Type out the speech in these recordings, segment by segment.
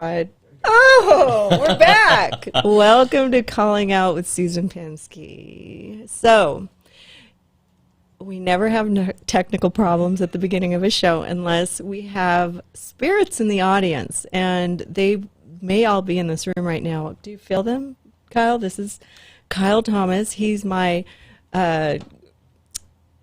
God. Oh, we're back. Welcome to Calling Out with Susan Pinsky. So, we never have technical problems at the beginning of a show unless we have spirits in the audience, and they may all be in this room right now. Do you feel them, Kyle? This is Kyle Thomas. He's my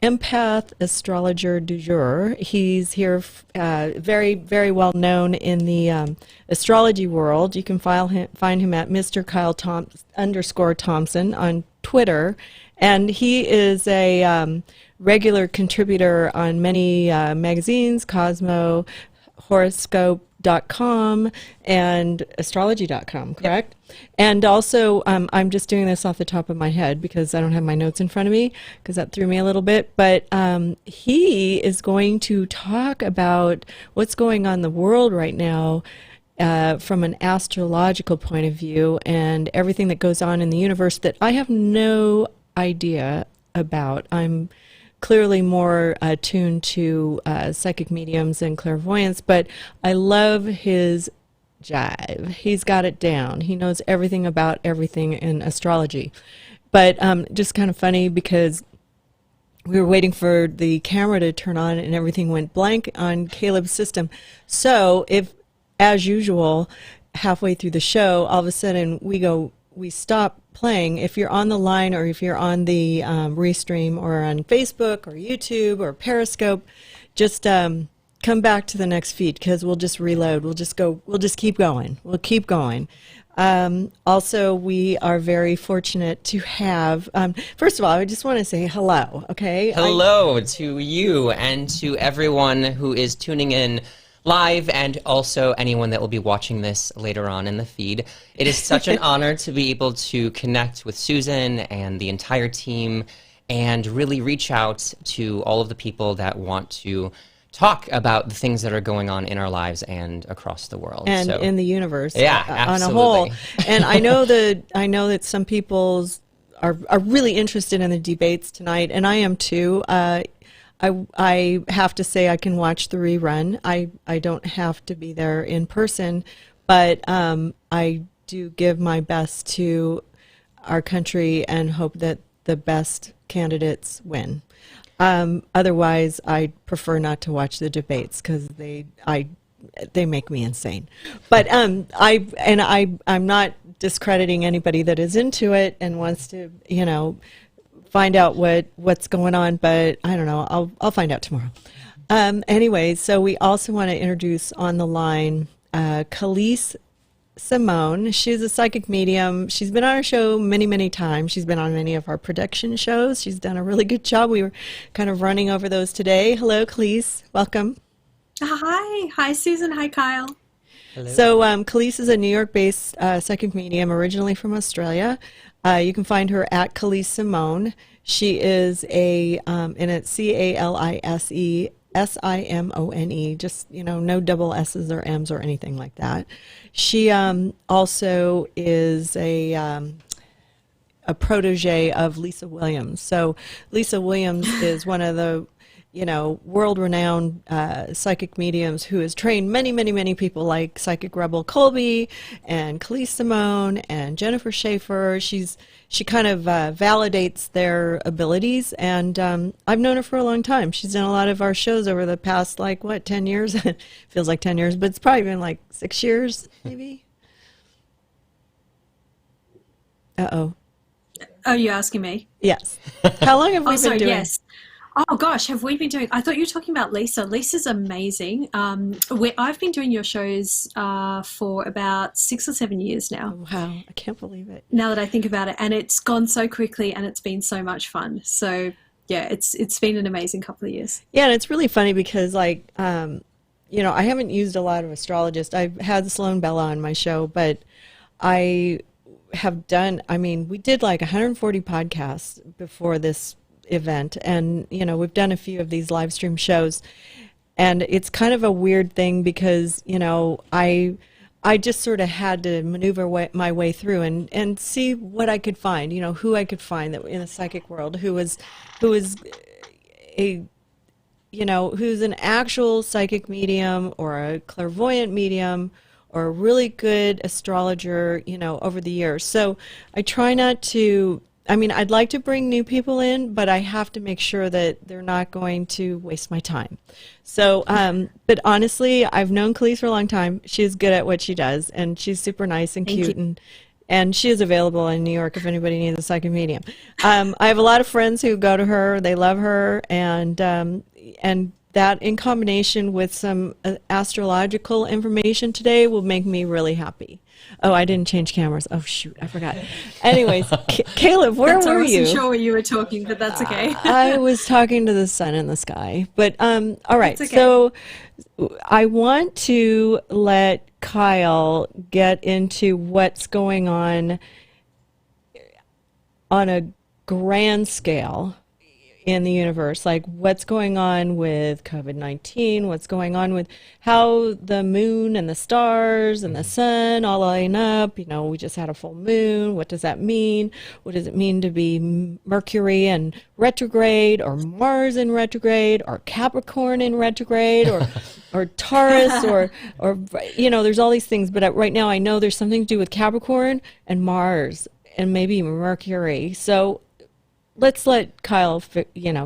empath astrologer du jour. He's here, very, very well known in the astrology world. You can find him at Mr. Kyle _Thompson on Twitter, and he is a regular contributor on many magazines, Cosmo, Horoscope.com, and Astrology.com, correct? Yep. And also, I'm just doing this off the top of my head because I don't have my notes in front of me because that threw me a little bit. But he is going to talk about what's going on in the world right now from an astrological point of view and everything that goes on in the universe that I have no idea about. I'm clearly more attuned to psychic mediums and clairvoyance, but I love his jive. He's got it down. He knows everything about everything in astrology. But just kind of funny because we were waiting for the camera to turn on and everything went blank on Caleb's system. So if, as usual, halfway through the show, all of a sudden we stop playing. If you're on the line or if you're on the restream or on Facebook or YouTube or Periscope, just come back to the next feed because we'll just reload. We'll just keep going. We'll keep going. Also, we are very fortunate to have, first of all, I just want to say hello, okay? Hello to you and to everyone who is tuning in live and also anyone that will be watching this later on in the feed. It is such an honor to be able to connect with Susan and the entire team and really reach out to all of the people that want to talk about the things that are going on in our lives and across the world. And in the universe. Yeah, on a whole. And I know that some people are really interested in the debates tonight, and I am too. I have to say I can watch the rerun. I don't have to be there in person, but I do give my best to our country and hope that the best candidates win. Otherwise, I prefer not to watch the debates because they make me insane. But I'm not discrediting anybody that is into it and wants to, find out what's going on, but I don't know. I'll find out tomorrow. Anyway, so we also want to introduce on the line Calise Simone. She's a psychic medium. She's been on our show many, many times. She's been on many of our production shows. She's done a really good job. We were kind of running over those today. Hello, Calise. Welcome. Hi, Susan. Hi, Kyle. Hello. So Calise is a New York-based psychic medium, originally from Australia. You can find her at Calise Simone. She is and it's Calise Simone, just, no double S's or M's or anything like that. She also is a protege of Lisa Williams. So Lisa Williams is one of the world-renowned psychic mediums who has trained many, many, many people like Psychic Rebel Colby and Calise Simone and Jennifer Schaefer. She kind of validates their abilities, and I've known her for a long time. She's done a lot of our shows over the past, 10 years? Feels like 10 years, but it's probably been 6 years, maybe. Uh-oh. Oh, you're asking me? Yes. How long have we been doing? Yes. Oh gosh, have we been doing? I thought you were talking about Lisa. Lisa's amazing. I've been doing your shows for about 6 or 7 years now. Oh, wow, I can't believe it. Now that I think about it, and it's gone so quickly, and it's been so much fun. So yeah, it's been an amazing couple of years. Yeah, and it's really funny because I haven't used a lot of astrologists. I've had Sloan Bella on my show, but I have done. We did 140 podcasts before this event, and we've done a few of these live stream shows, and it's kind of a weird thing because I just sort of had to maneuver my way through and see what I could find, who I could find that in the psychic world who's an actual psychic medium or a clairvoyant medium or a really good astrologer, over the years. So I try not to, I'd like to bring new people in, but I have to make sure that they're not going to waste my time. So, but honestly, I've known Calise for a long time. She's good at what she does, and she's super nice and cute, and she is available in New York if anybody needs a psychic medium. I have a lot of friends who go to her. They love her, and that in combination with some astrological information today will make me really happy. Oh, I didn't change cameras. Oh, shoot, I forgot. Anyways, Caleb, where were you? I wasn't sure where you were talking, but that's okay. I was talking to the sun in the sky. But all right, so I want to let Kyle get into what's going on a grand scale in the universe, like what's going on with COVID-19, what's going on with how the moon and the stars and the sun all line up. We just had a full moon. What does that mean? What does it mean to be Mercury in retrograde, or Mars in retrograde, or Capricorn in retrograde, or Taurus, or there's all these things. But right now I know there's something to do with Capricorn and Mars and maybe Mercury. So let's let Kyle,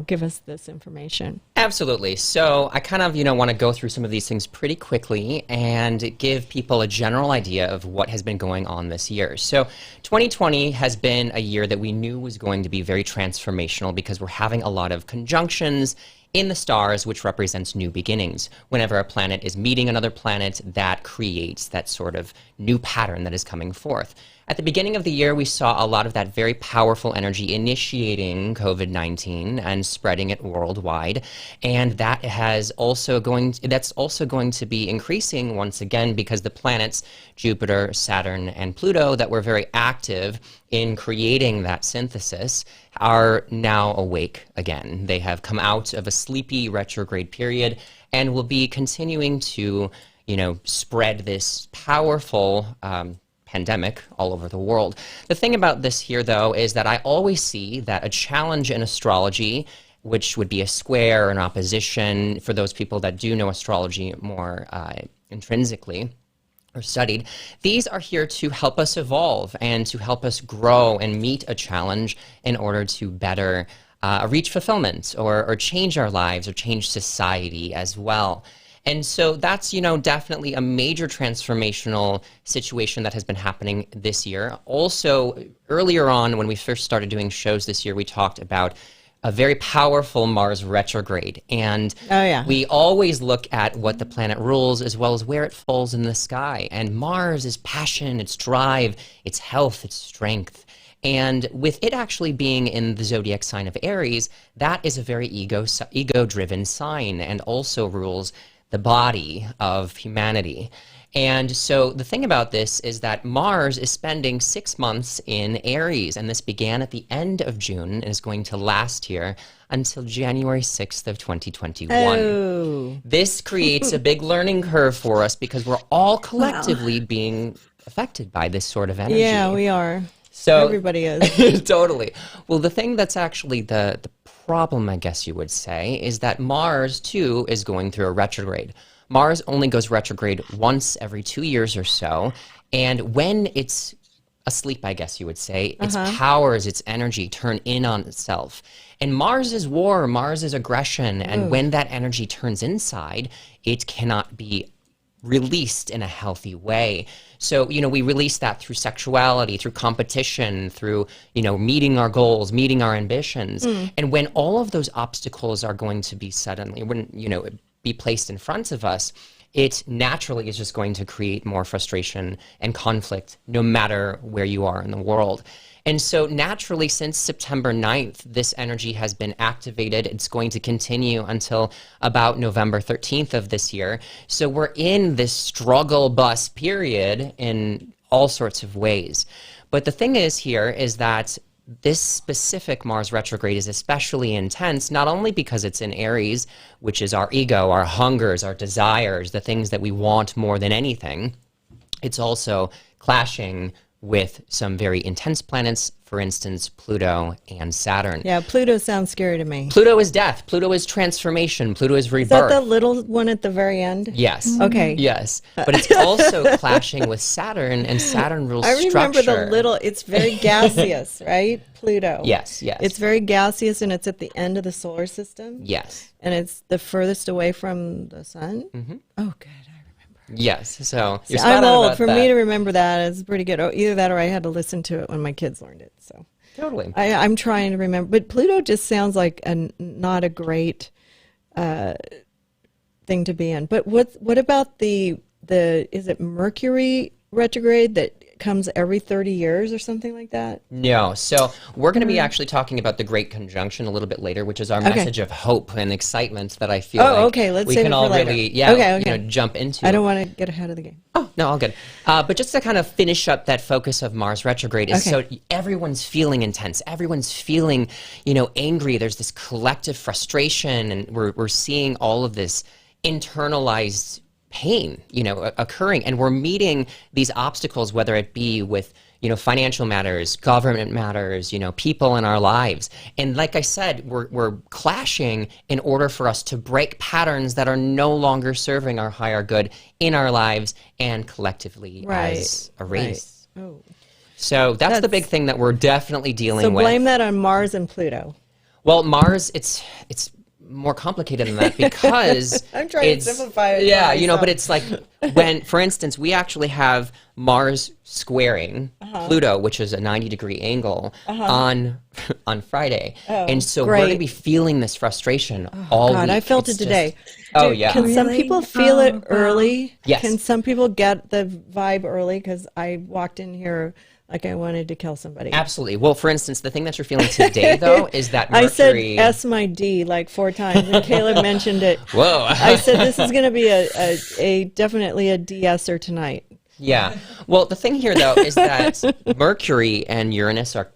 give us this information. Absolutely. So I kind of, want to go through some of these things pretty quickly and give people a general idea of what has been going on this year. So 2020 has been a year that we knew was going to be very transformational because we're having a lot of conjunctions in the stars, which represents new beginnings. Whenever a planet is meeting another planet, that creates that sort of new pattern that is coming forth. At the beginning of the year, we saw a lot of that very powerful energy initiating COVID-19 and spreading it worldwide. And that's also going to be increasing once again because the planets Jupiter, Saturn, and Pluto that were very active in creating that synthesis are now awake again. They have come out of a sleepy retrograde period and will be continuing to, spread this powerful pandemic all over the world. The thing about this here, though, is that I always see that a challenge in astrology, which would be a square, an opposition, for those people that do know astrology more intrinsically or studied, these are here to help us evolve and to help us grow and meet a challenge in order to better reach fulfillment or change our lives or change society as well. And so that's, definitely a major transformational situation that has been happening this year. Also, earlier on, when we first started doing shows this year, we talked about a very powerful Mars retrograde. And we always look at what the planet rules as well as where it falls in the sky. And Mars is passion, it's drive, it's health, it's strength. And with it actually being in the zodiac sign of Aries, that is a very ego-driven sign and also rules the body of humanity. And so the thing about this is that Mars is spending 6 months in Aries, and this began at the end of June and is going to last here until January 6th of 2021. Oh. This creates a big learning curve for us because we're all collectively being affected by this sort of energy. Yeah, we are. So everybody is. Totally. Well, the thing that's actually the problem, I guess you would say, is that Mars, too, is going through a retrograde. Mars only goes retrograde once every 2 years or so, and when it's asleep, I guess you would say, its powers, its energy turn in on itself. And Mars is war, Mars is aggression, and when that energy turns inside, it cannot be released in a healthy way. So, we release that through sexuality, through competition, through, meeting our goals, meeting our ambitions. And when all of those obstacles are going to be suddenly, be placed in front of us, it naturally is just going to create more frustration and conflict no matter where you are in the world. And so naturally, since September 9th, this energy has been activated. It's going to continue until about November 13th of this year. So we're in this struggle bus period in all sorts of ways. But the thing is here is that this specific Mars retrograde is especially intense, not only because it's in Aries, which is our ego, our hungers, our desires, the things that we want more than anything. It's also clashing with some very intense planets, for instance, Pluto and Saturn. Yeah, Pluto sounds scary to me. Pluto is death. Pluto is transformation. Pluto is rebirth. Is that the little one at the very end? Yes. Okay. Yes. But it's also clashing with Saturn, and Saturn rules I remember structure. the little, it's very gaseous, right? Pluto. Yes, yes. It's very gaseous, and it's at the end of the solar system. Yes. And it's the furthest away from the sun. Mm-hmm. Oh, good. Yes, so you're See, spot I'm on old. about For that. me to remember that is pretty good. Oh, either that or I had to listen to it when my kids learned it. So Totally. I'm trying to remember. But Pluto just sounds like not a great thing to be in. But what about the is it Mercury retrograde that comes every 30 years or something like that? No, so we're going to be actually talking about the Great Conjunction a little bit later, which is our message of hope and excitement that I feel okay. Let's we save can it all for later. really, Okay. jump into. I don't want to get ahead of the game. Oh, no, all good. But just to kind of finish up that focus of Mars retrograde is so everyone's feeling intense. Everyone's feeling, angry. There's this collective frustration, and we're seeing all of this internalized pain, occurring. And we're meeting these obstacles, whether it be with, financial matters, government matters, people in our lives. And like I said, we're clashing in order for us to break patterns that are no longer serving our higher good in our lives and collectively as a race. Right. Oh. So that's the big thing that we're definitely dealing So with. blame that on Mars and Pluto. Well, Mars, it's more complicated than that because I'm trying to simplify it. Yeah, but it's like when, for instance, we actually have Mars squaring Pluto, which is a 90-degree angle on Friday, and so we're going to be feeling this frustration all week. I felt it today. Yeah. Can some people feel it early? Yes. Can some people get the vibe early? Because I walked in here like I wanted to kill somebody. Absolutely. Well, for instance, the thing that you're feeling today, though, is that I said Mercury... S my D like 4 times, and Caleb mentioned it. Whoa. I said this is going to be a definitely a de-esser tonight. Yeah. Well, the thing here, though, is that Mercury and Uranus are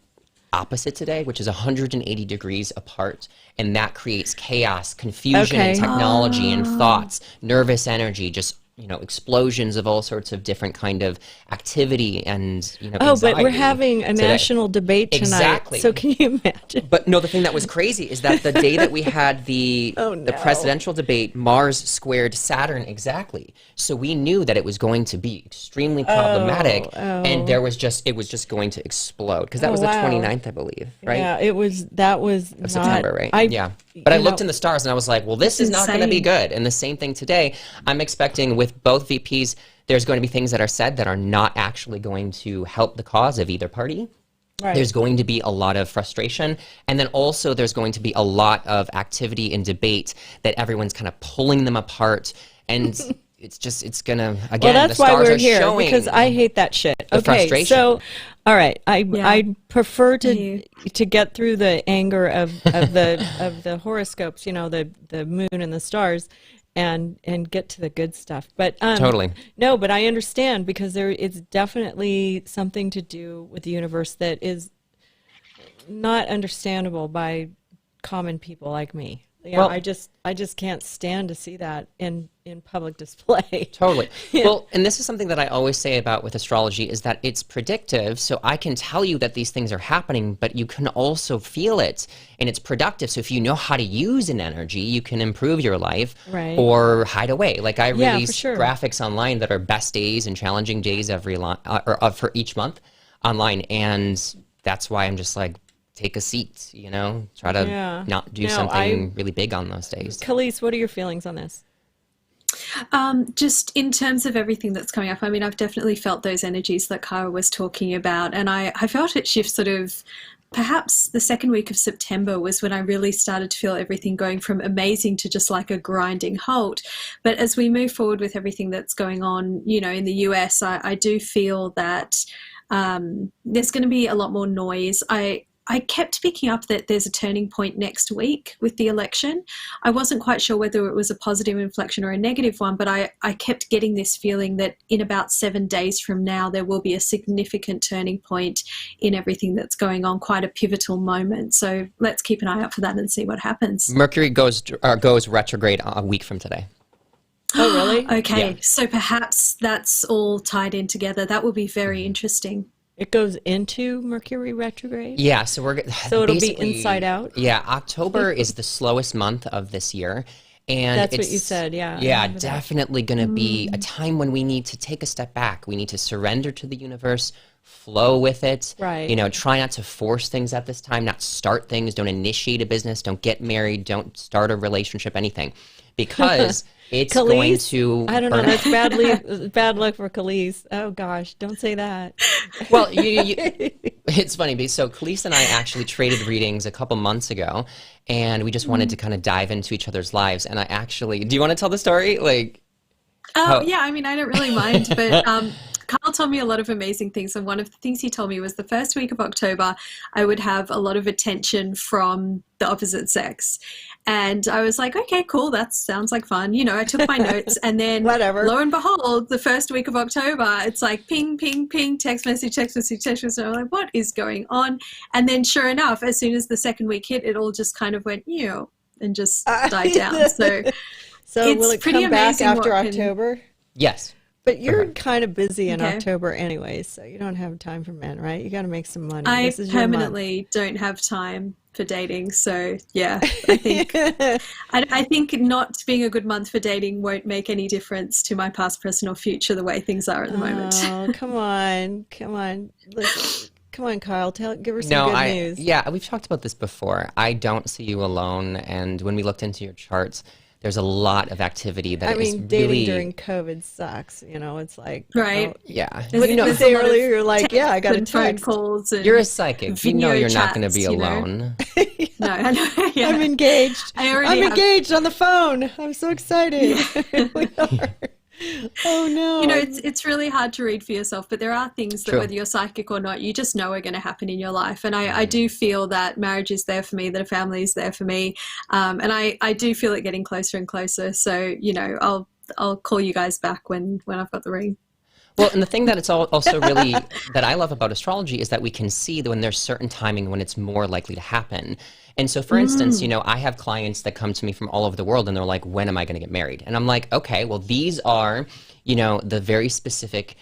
opposite today, which is 180 degrees apart, and that creates chaos, confusion in technology and thoughts, nervous energy, just explosions of all sorts of different kind of activity and but we're having a national debate tonight. Exactly. So can you imagine? But no, the thing that was crazy is that the day that we had the presidential debate, Mars squared Saturn exactly. So we knew that it was going to be extremely problematic, and it was just going to explode because that was the 29th, I believe, right? Yeah, that was of September, right? But I looked in the stars and I was like, well, this is not going to be good. And the same thing today. I'm expecting with both VPs, there's going to be things that are said that are not actually going to help the cause of either party. Right. There's going to be a lot of frustration. And then also there's going to be a lot of activity and debate that everyone's kind of pulling them apart. And it's going to, again, well, that's the stars why we're are here, showing because I hate that shit. the frustration. So, all right, I prefer to get through the anger of the horoscopes, the moon and the stars, and get to the good stuff. But totally. No, but I understand because it's definitely something to do with the universe that is not understandable by common people like me. Well, I just can't stand to see that in public display. Totally. Well, and this is something that I always say about with astrology is that it's predictive, so I can tell you that these things are happening, but you can also feel it, and it's productive. So if you know how to use an energy, you can improve your life or hide away. Like I release graphics online that are best days and challenging days for each month online, and that's why I'm just like, take a seat, try to not do something really big on those days. Calise, what are your feelings on this? Just in terms of everything that's coming up, I mean, I've definitely felt those energies that Kara was talking about, and I felt it shift sort of, perhaps the second week of September was when I really started to feel everything going from amazing to just like a grinding halt. But as we move forward with everything that's going on, in the US, I do feel that there's going to be a lot more noise. I kept picking up that there's a turning point next week with the election. I wasn't quite sure whether it was a positive inflection or a negative one, but I kept getting this feeling that in about 7 days from now, there will be a significant turning point in everything that's going on, quite a pivotal moment. So let's keep an eye out for that and see what happens. Mercury goes retrograde a week from today. Oh, really? Okay, so perhaps that's all tied in together. That will be very interesting. It goes into Mercury retrograde? Yeah, so So it'll be basically, inside out? Yeah, October is the slowest month of this year. And That's what you said, yeah. I Yeah, remember that. definitely going to be a time when we need to take a step back. We need to surrender to the universe, flow with it. Right. You know, try not to force things at this time, not start things, don't initiate a business, don't get married, don't start a relationship, anything. Because it's going to I don't know, burn- that's bad luck for Calise. Oh gosh, don't say that. Well, it's funny because so Calise and I actually traded readings a couple months ago, and we just wanted to kind of dive into each other's lives. And I actually, do you want to tell the story? Like, Oh, yeah, I mean, I don't really mind, but Carl told me a lot of amazing things. And one of the things he told me was the first week of October, I would have a lot of attention from the opposite sex. And I was like, okay, cool. That sounds like fun. You know, I took my notes and then Whatever. lo and behold, the first week of October, it's like ping, ping, ping, text message, text message, text message. I'm like, what is going on? And then sure enough, as soon as the second week hit, it all just kind of went, and just died down. So It's will it pretty come back amazing after what can- October? yes. But you're kind of busy in Okay. October anyway, so you don't have time for men, right? You got to make some money. I This is your month. permanently don't have time for dating. So yeah, I think I think not being a good month for dating won't make any difference to my past, present, or future the way things are at the moment. Oh, come on. Listen, come on, Kyle. Give her some good news. Yeah, we've talked about this before. I don't see you alone, and when we looked into your charts, there's a lot of activity that I is mean, dating really during COVID sucks. You know, it's like, Right. oh, yeah. what did you There's say a lot of earlier? You're like, yeah, I got a and phone text. calls and You're a psychic. You know video you're not going to chats, be you know. alone. No, I know. Yeah. I'm engaged. I already I'm have- engaged on the phone. I'm so excited. We are. Oh no. You know, it's really hard to read for yourself, but there are things that True. whether you're psychic or not, you just know are going to happen in your life. And I do feel that marriage is there for me, that a family is there for me. And I do feel it getting closer and closer. So, you know, I'll call you guys back when I've got the ring. Well, and the thing that it's also really that I love about astrology is that we can see that when there's certain timing when it's more likely to happen. And so, for instance, you know, I have clients that come to me from all over the world and they're like, when am I going to get married? And I'm like, okay, well, these are, you know, the very specific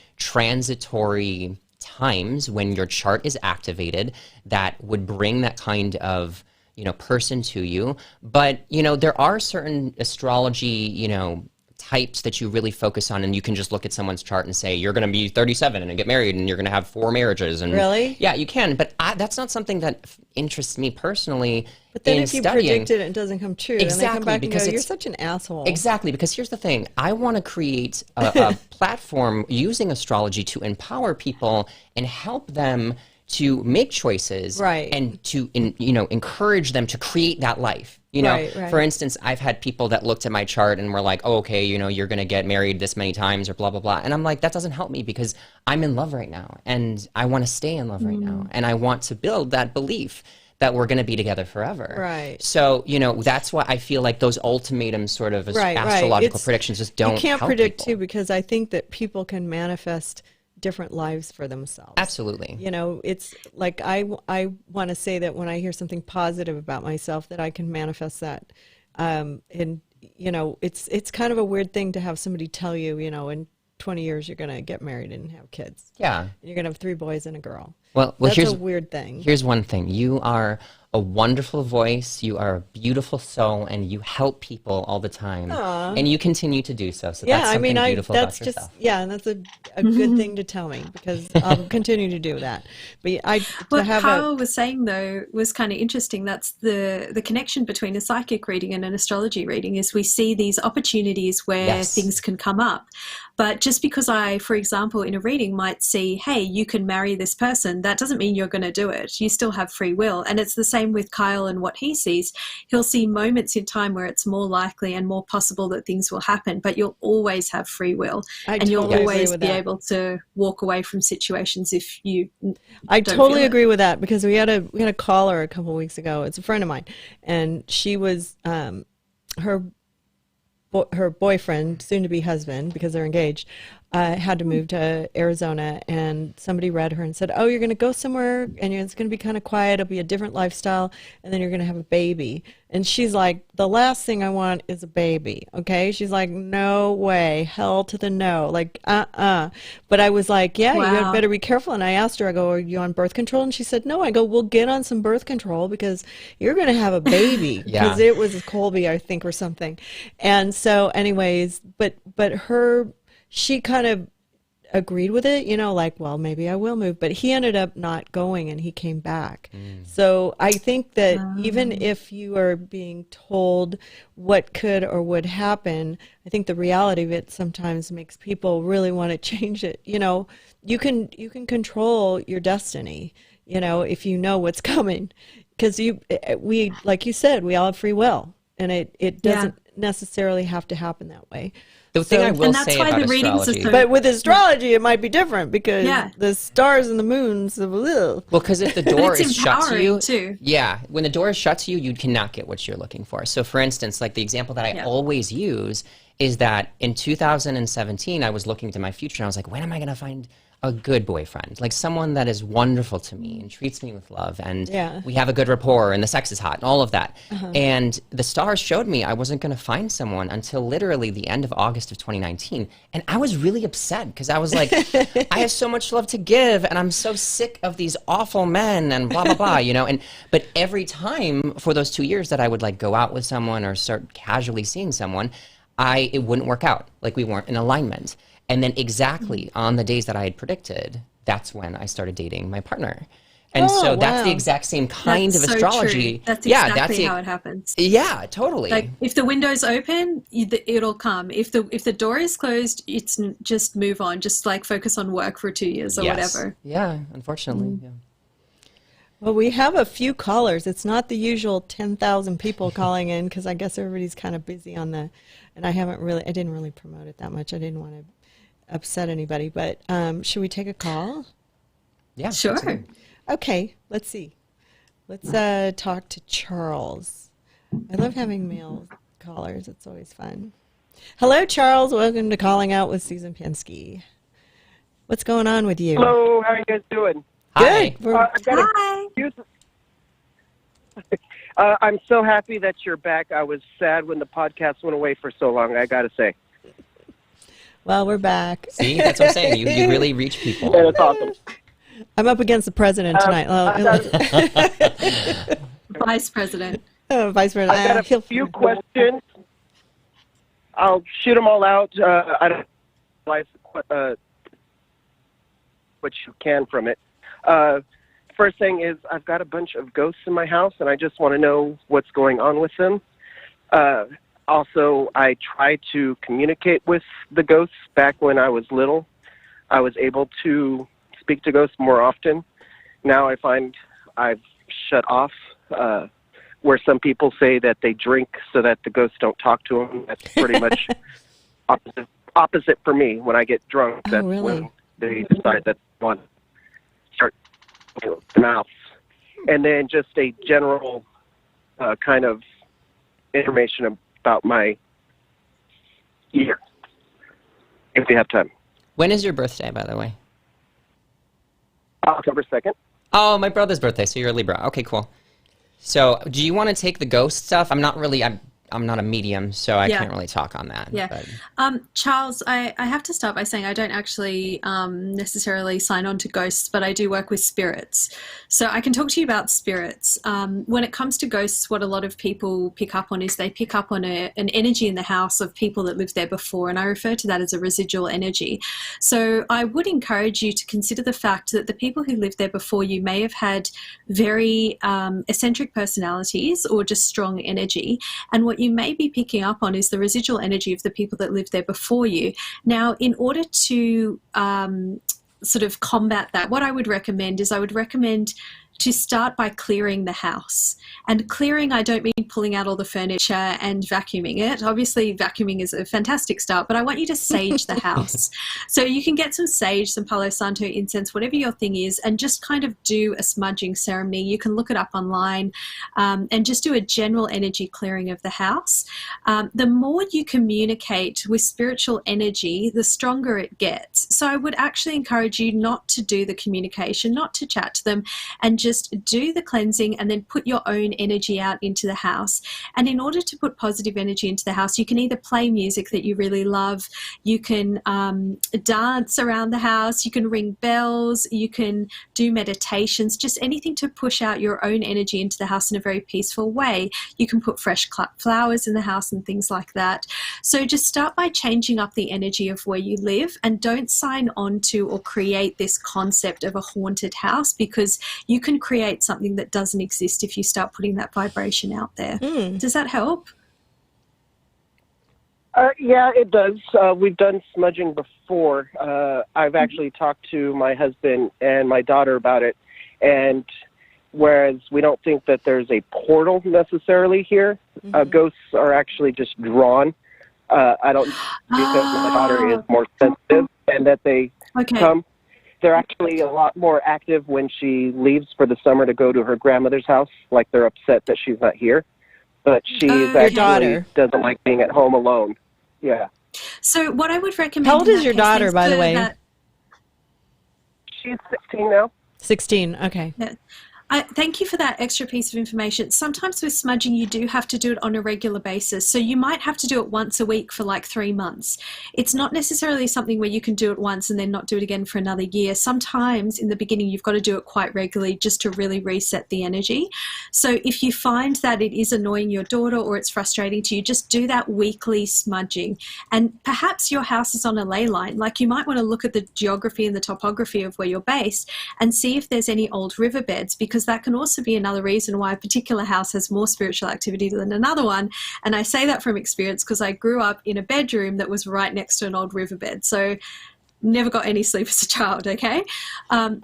transitory times when your chart is activated that would bring that kind of, you know, person to you. But, you know, there are certain astrology, you know, types that you really focus on, and you can just look at someone's chart and say you're going to be 37 and get married and you're going to have 4 marriages. And Really? Yeah, you can, but that's not something that interests me personally. But then in if you studying. predict it and it doesn't come true, and they come Exactly, back and because go, you're it's- such an asshole. Exactly, because here's the thing. I want to create a platform using astrology to empower people and help them to make choices, Right. and to encourage them to create that life. You know, Right, right. for instance, I've had people that looked at my chart and were like, "Oh, okay, you know, you're going to get married this many times or blah blah blah," and I'm like, that doesn't help me because I'm in love right now and I want to stay in love right now, and I want to build that belief that we're going to be together forever. Right. So, you know, that's why I feel like those ultimatums sort of Right, right. astrological It's- predictions just don't You can't help predict people. too, because I think that people can manifest different lives for themselves. Absolutely. You know, it's like I want to say that when I hear something positive about myself, that I can manifest that. And you know, it's kind of a weird thing to have somebody tell you, you know, in 20 years you're going to get married and have kids. Yeah. You're going to have 3 boys and a girl. Well, That's here's a weird thing. Here's one thing. You are a wonderful voice. You are a beautiful soul, and you help people all the time. Aw. And you continue to do so. So Yeah, that's I something mean, beautiful that's about just, yourself. yeah, and that's a good thing to tell me, because I'll continue to do that. But What Kyle was saying, though, was kind of interesting. That's the connection between a psychic reading and an astrology reading is we see these opportunities where Yes. things can come up. But just because I, for example, in a reading might see, hey, you can marry this person, that doesn't mean you're going to do it. You still have free will. And it's the same with Kyle and what he sees. He'll see moments in time where it's more likely and more possible that things will happen, but you'll always have free will. And you'll totally agree always with be that. able to walk away from situations if you I don't totally feel it. agree with that, because we had a caller a couple weeks ago. It's a friend of mine, and she was her boyfriend, soon to be husband, because they're engaged, had to move to Arizona, and somebody read her and said, "Oh, you're going to go somewhere, and it's going to be kind of quiet. It'll be a different lifestyle, and then you're going to have a baby." And she's like, "The last thing I want is a baby." Okay, she's like, "No way, hell to the no, like But I was like, "Yeah, you better be careful." And I asked her, I go, "Are you on birth control?" And she said, "No." I go, "We'll get on some birth control because you're going to have a baby." Because it was Colby, I think, or something. And so, anyways, but she kind of agreed with it, like, well, maybe I will move. But he ended up not going, and he came back. So I think that even if you are being told what could or would happen, I think the reality of it sometimes makes people really want to change it. You can control your destiny, if you know what's coming. Because we, like you said, we all have free will, and it doesn't necessarily have to happen that way. The thing I will say about astrology, but with astrology, it might be different because the stars and the moons. Well, because if the door is shut to you, too. When the door is shut to you, you cannot get what you're looking for. So, for instance, like the example that I always use is that in 2017, I was looking to my future, and I was like, when am I going to find a good boyfriend, like someone that is wonderful to me and treats me with love, and we have a good rapport, and the sex is hot, and all of that. And the stars showed me I wasn't going to find someone until literally the end of August of 2019. And I was really upset because I was like, I have so much love to give, and I'm so sick of these awful men, and blah, blah, blah, But every time for those 2 years that I would like go out with someone or start casually seeing someone, it wouldn't work out. Like we weren't in alignment. And then exactly on the days that I had predicted, that's when I started dating my partner. And so that's the exact same kind of astrology. True. That's exactly how it happens. Yeah, totally. Like if the window's open, it'll come. If the door is closed, it's just move on. Just like focus on work for 2 years or whatever. Yeah, unfortunately. Yeah. Well, we have a few callers. It's not the usual 10,000 people calling in because I guess everybody's kind of busy on and I didn't really promote it that much. I didn't want to upset anybody, but should we take a call? Yeah, sure. absolutely. Okay, let's see. Let's talk to Charles. I love having male callers. It's always fun. Hello, Charles. Welcome to Calling Out with Susan Pinsky. What's going on with you? Hello. How are you guys doing? Good. Hi. I'm so happy that you're back. I was sad when the podcast went away for so long, I got to say. Well, we're back. See, that's what I'm saying. You really reach people. Yeah, that's awesome. I'm up against the president tonight. Vice President. Vice President. I've got a few questions. I'll shoot them all out. I don't realize what you can from it. First thing is I've got a bunch of ghosts in my house, and I just want to know what's going on with them. Also, I try to communicate with the ghosts. Back when I was little, I was able to speak to ghosts more often. Now I find I've shut off, where some people say that they drink so that the ghosts don't talk to them. That's pretty much opposite for me. When I get drunk, that's when they decide that they want to start with the mouth. And then just a general kind of information about my year, if you have time. When is your birthday, by the way? October 2nd. Oh, my brother's birthday, so you're a Libra. Okay, cool. So do you want to take the ghost stuff? I'm not a medium, so I can't really talk on that. Yeah. Charles, I have to start by saying I don't actually necessarily sign on to ghosts, but I do work with spirits. So I can talk to you about spirits. When it comes to ghosts, what a lot of people pick up on is they pick up on an energy in the house of people that lived there before, and I refer to that as a residual energy. So I would encourage you to consider the fact that the people who lived there before you may have had very eccentric personalities or just strong energy, and what you may be picking up on is the residual energy of the people that lived there before you. Now, in order to sort of combat that, what I would recommend is to start by clearing the house. And clearing, I don't mean pulling out all the furniture and vacuuming it. Obviously, vacuuming is a fantastic start, but I want you to sage the house. So you can get some sage, some Palo Santo incense, whatever your thing is, and just kind of do a smudging ceremony. You can look it up online and just do a general energy clearing of the house. The more you communicate with spiritual energy, the stronger it gets. So I would actually encourage you not to do the communication, not to chat to them, and just do the cleansing and then put your own energy out into the house. And in order to put positive energy into the house, you can either play music that you really love, you can dance around the house, you can ring bells, you can do meditations, just anything to push out your own energy into the house in a very peaceful way. You can put fresh flowers in the house and things like that. So just start by changing up the energy of where you live, and don't sign on to or create this concept of a haunted house, because you can create something that doesn't exist if you start putting that vibration out there. Does that help? Yeah, it does. We've done smudging before. I've actually talked to my husband and my daughter about it, and whereas we don't think that there's a portal necessarily here, ghosts are actually just drawn. I don't, because my daughter is more sensitive, and that they come. They're actually a lot more active when she leaves for the summer to go to her grandmother's house. Like, they're upset that she's not here. But she actually doesn't like being at home alone. Yeah. So what I would recommend... How old is your daughter, by the way? She's 16 now. 16, okay. Yeah. Thank you for that extra piece of information. Sometimes with smudging, you do have to do it on a regular basis. So you might have to do it once a week for like 3 months. It's not necessarily something where you can do it once and then not do it again for another year. Sometimes in the beginning, you've got to do it quite regularly just to really reset the energy. So if you find that it is annoying your daughter or it's frustrating to you, just do that weekly smudging. And perhaps your house is on a ley line. Like, you might want to look at the geography and the topography of where you're based and see if there's any old riverbeds, because that can also be another reason why a particular house has more spiritual activity than another one. And I say that from experience because I grew up in a bedroom that was right next to an old riverbed. So never got any sleep as a child, okay?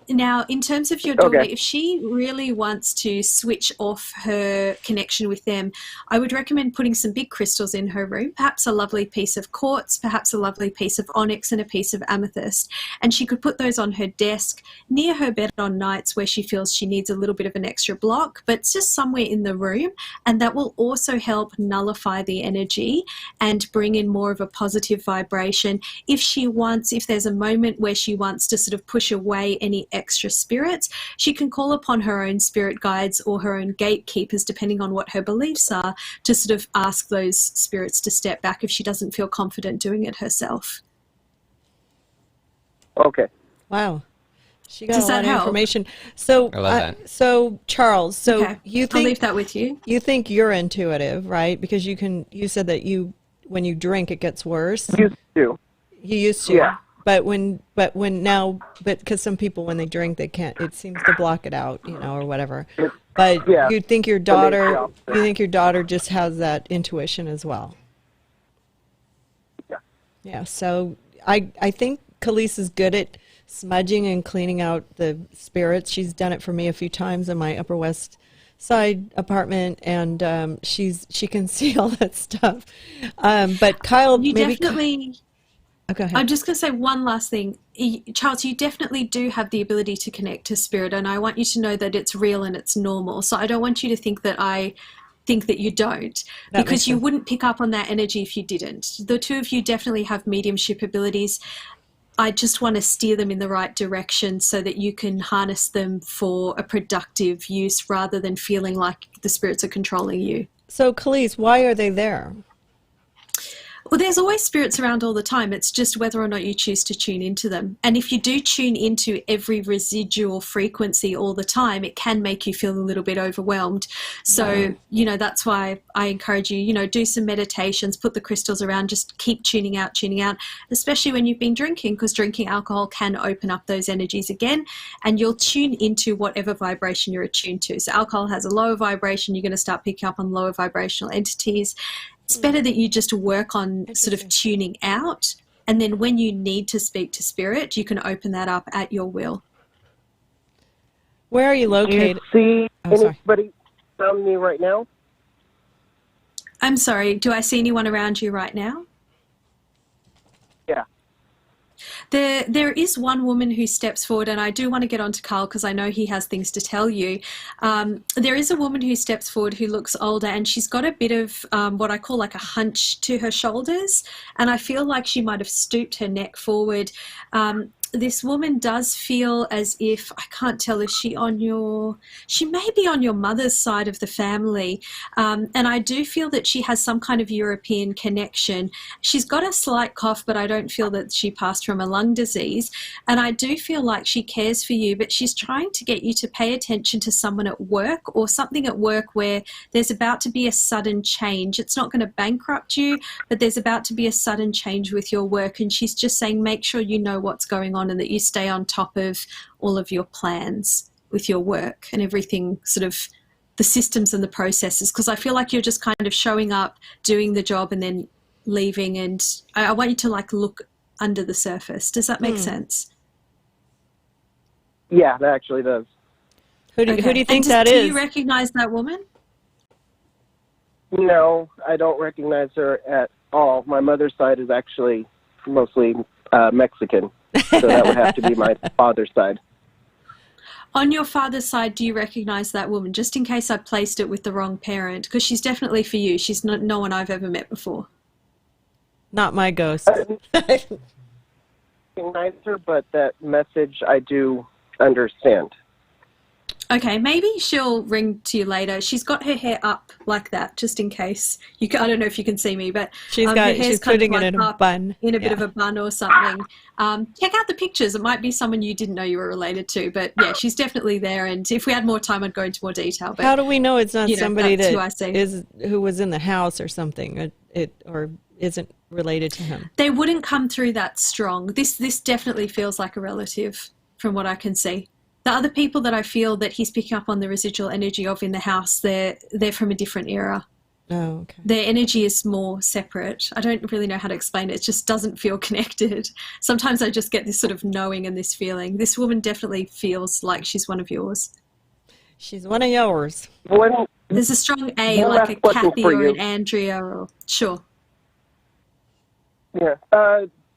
Now, in terms of your daughter, if she really wants to switch off her connection with them, I would recommend putting some big crystals in her room, perhaps a lovely piece of quartz, perhaps a lovely piece of onyx and a piece of amethyst. And she could put those on her desk, near her bed on nights where she feels she needs a little bit of an extra block, but it's just somewhere in the room. And that will also help nullify the energy and bring in more of a positive vibration. If she wants, if there's a moment where she wants to sort of push away any extra spirits, she can call upon her own spirit guides or her own gatekeepers, depending on what her beliefs are, to sort of ask those spirits to step back if she doesn't feel confident doing it herself. Okay. Wow. She got a lot of information. So, I love that. So Charles, you think, I'll leave that with you. You think you're intuitive, right? Because you said that when you drink, it gets worse. Used to. You used to. Yeah. But because some people, when they drink, they can't, it seems to block it out, or whatever. But you think your daughter just has that intuition as well. Yeah. Yeah. So I think Calise is good at smudging and cleaning out the spirits. She's done it for me a few times in my Upper West Side apartment, and she can see all that stuff. But Kyle, Go ahead. I'm just going to say one last thing. Charles, you definitely do have the ability to connect to spirit, and I want you to know that it's real and it's normal. So I don't want you to think that I think that you don't, because you wouldn't pick up on that energy if you didn't. The two of you definitely have mediumship abilities. I just want to steer them in the right direction so that you can harness them for a productive use rather than feeling like the spirits are controlling you. So, Calise, why are they there? Well, there's always spirits around all the time. It's just whether or not you choose to tune into them. And if you do tune into every residual frequency all the time, it can make you feel a little bit overwhelmed. So, that's why I encourage you, do some meditations, put the crystals around, just keep tuning out, especially when you've been drinking, because drinking alcohol can open up those energies again, and you'll tune into whatever vibration you're attuned to. So alcohol has a lower vibration, you're going to start picking up on lower vibrational entities. It's better that you just work on sort of tuning out, and then when you need to speak to spirit, you can open that up at your will. Where are you Do located? you see Oh, sorry. anybody around me right now? I'm sorry, do I see anyone around you right now? Yeah. There is one woman who steps forward, and I do want to get on to Carl because I know he has things to tell you. There is a woman who steps forward who looks older, and she's got a bit of what I call like a hunch to her shoulders, and I feel like she might have stooped her neck forward. This woman does feel as if, I can't tell, is she may be on your mother's side of the family. And I do feel that she has some kind of European connection. She's got a slight cough, but I don't feel that she passed from a lung disease. And I do feel like she cares for you, but she's trying to get you to pay attention to someone at work or something at work where there's about to be a sudden change. It's not going to bankrupt you, but there's about to be a sudden change with your work. And she's just saying, make sure you know what's going on and that you stay on top of all of your plans with your work and everything, sort of the systems and the processes, because I feel like you're just kind of showing up, doing the job and then leaving, and I want you to like look under the surface. Does that make sense? Yeah, that actually does. Who do you think that do is? Do you recognize that woman? No, I don't recognize her at all. My mother's side is actually mostly Mexican, so that would have to be my father's side. On your father's side, do you recognize that woman? Just in case I placed it with the wrong parent, because she's definitely for you. She's not, no one I've ever met before. Not my ghost. I recognize her, but that message I do understand. Okay, maybe she'll ring to you later. She's got her hair up like that, just in case. I don't know if you can see me, but She's her hair's she's kind of putting it like in a up bun. in a bit of a bun or something. Check out the pictures. It might be someone you didn't know you were related to, but yeah, she's definitely there. And if we had more time, I'd go into more detail. But how do we know it's not somebody that's that who was in the house or something, or isn't related to him? They wouldn't come through that strong. This definitely feels like a relative from what I can see. The other people that I feel that he's picking up on the residual energy of in the house, they're from a different era. Oh, okay. Their energy is more separate. I don't really know how to explain it. It just doesn't feel connected. Sometimes I just get this sort of knowing and this feeling. This woman definitely feels like she's one of yours. She's one of yours. There's a strong A, one like a last question Kathy for or you. an Andrea. Or sure. Yeah.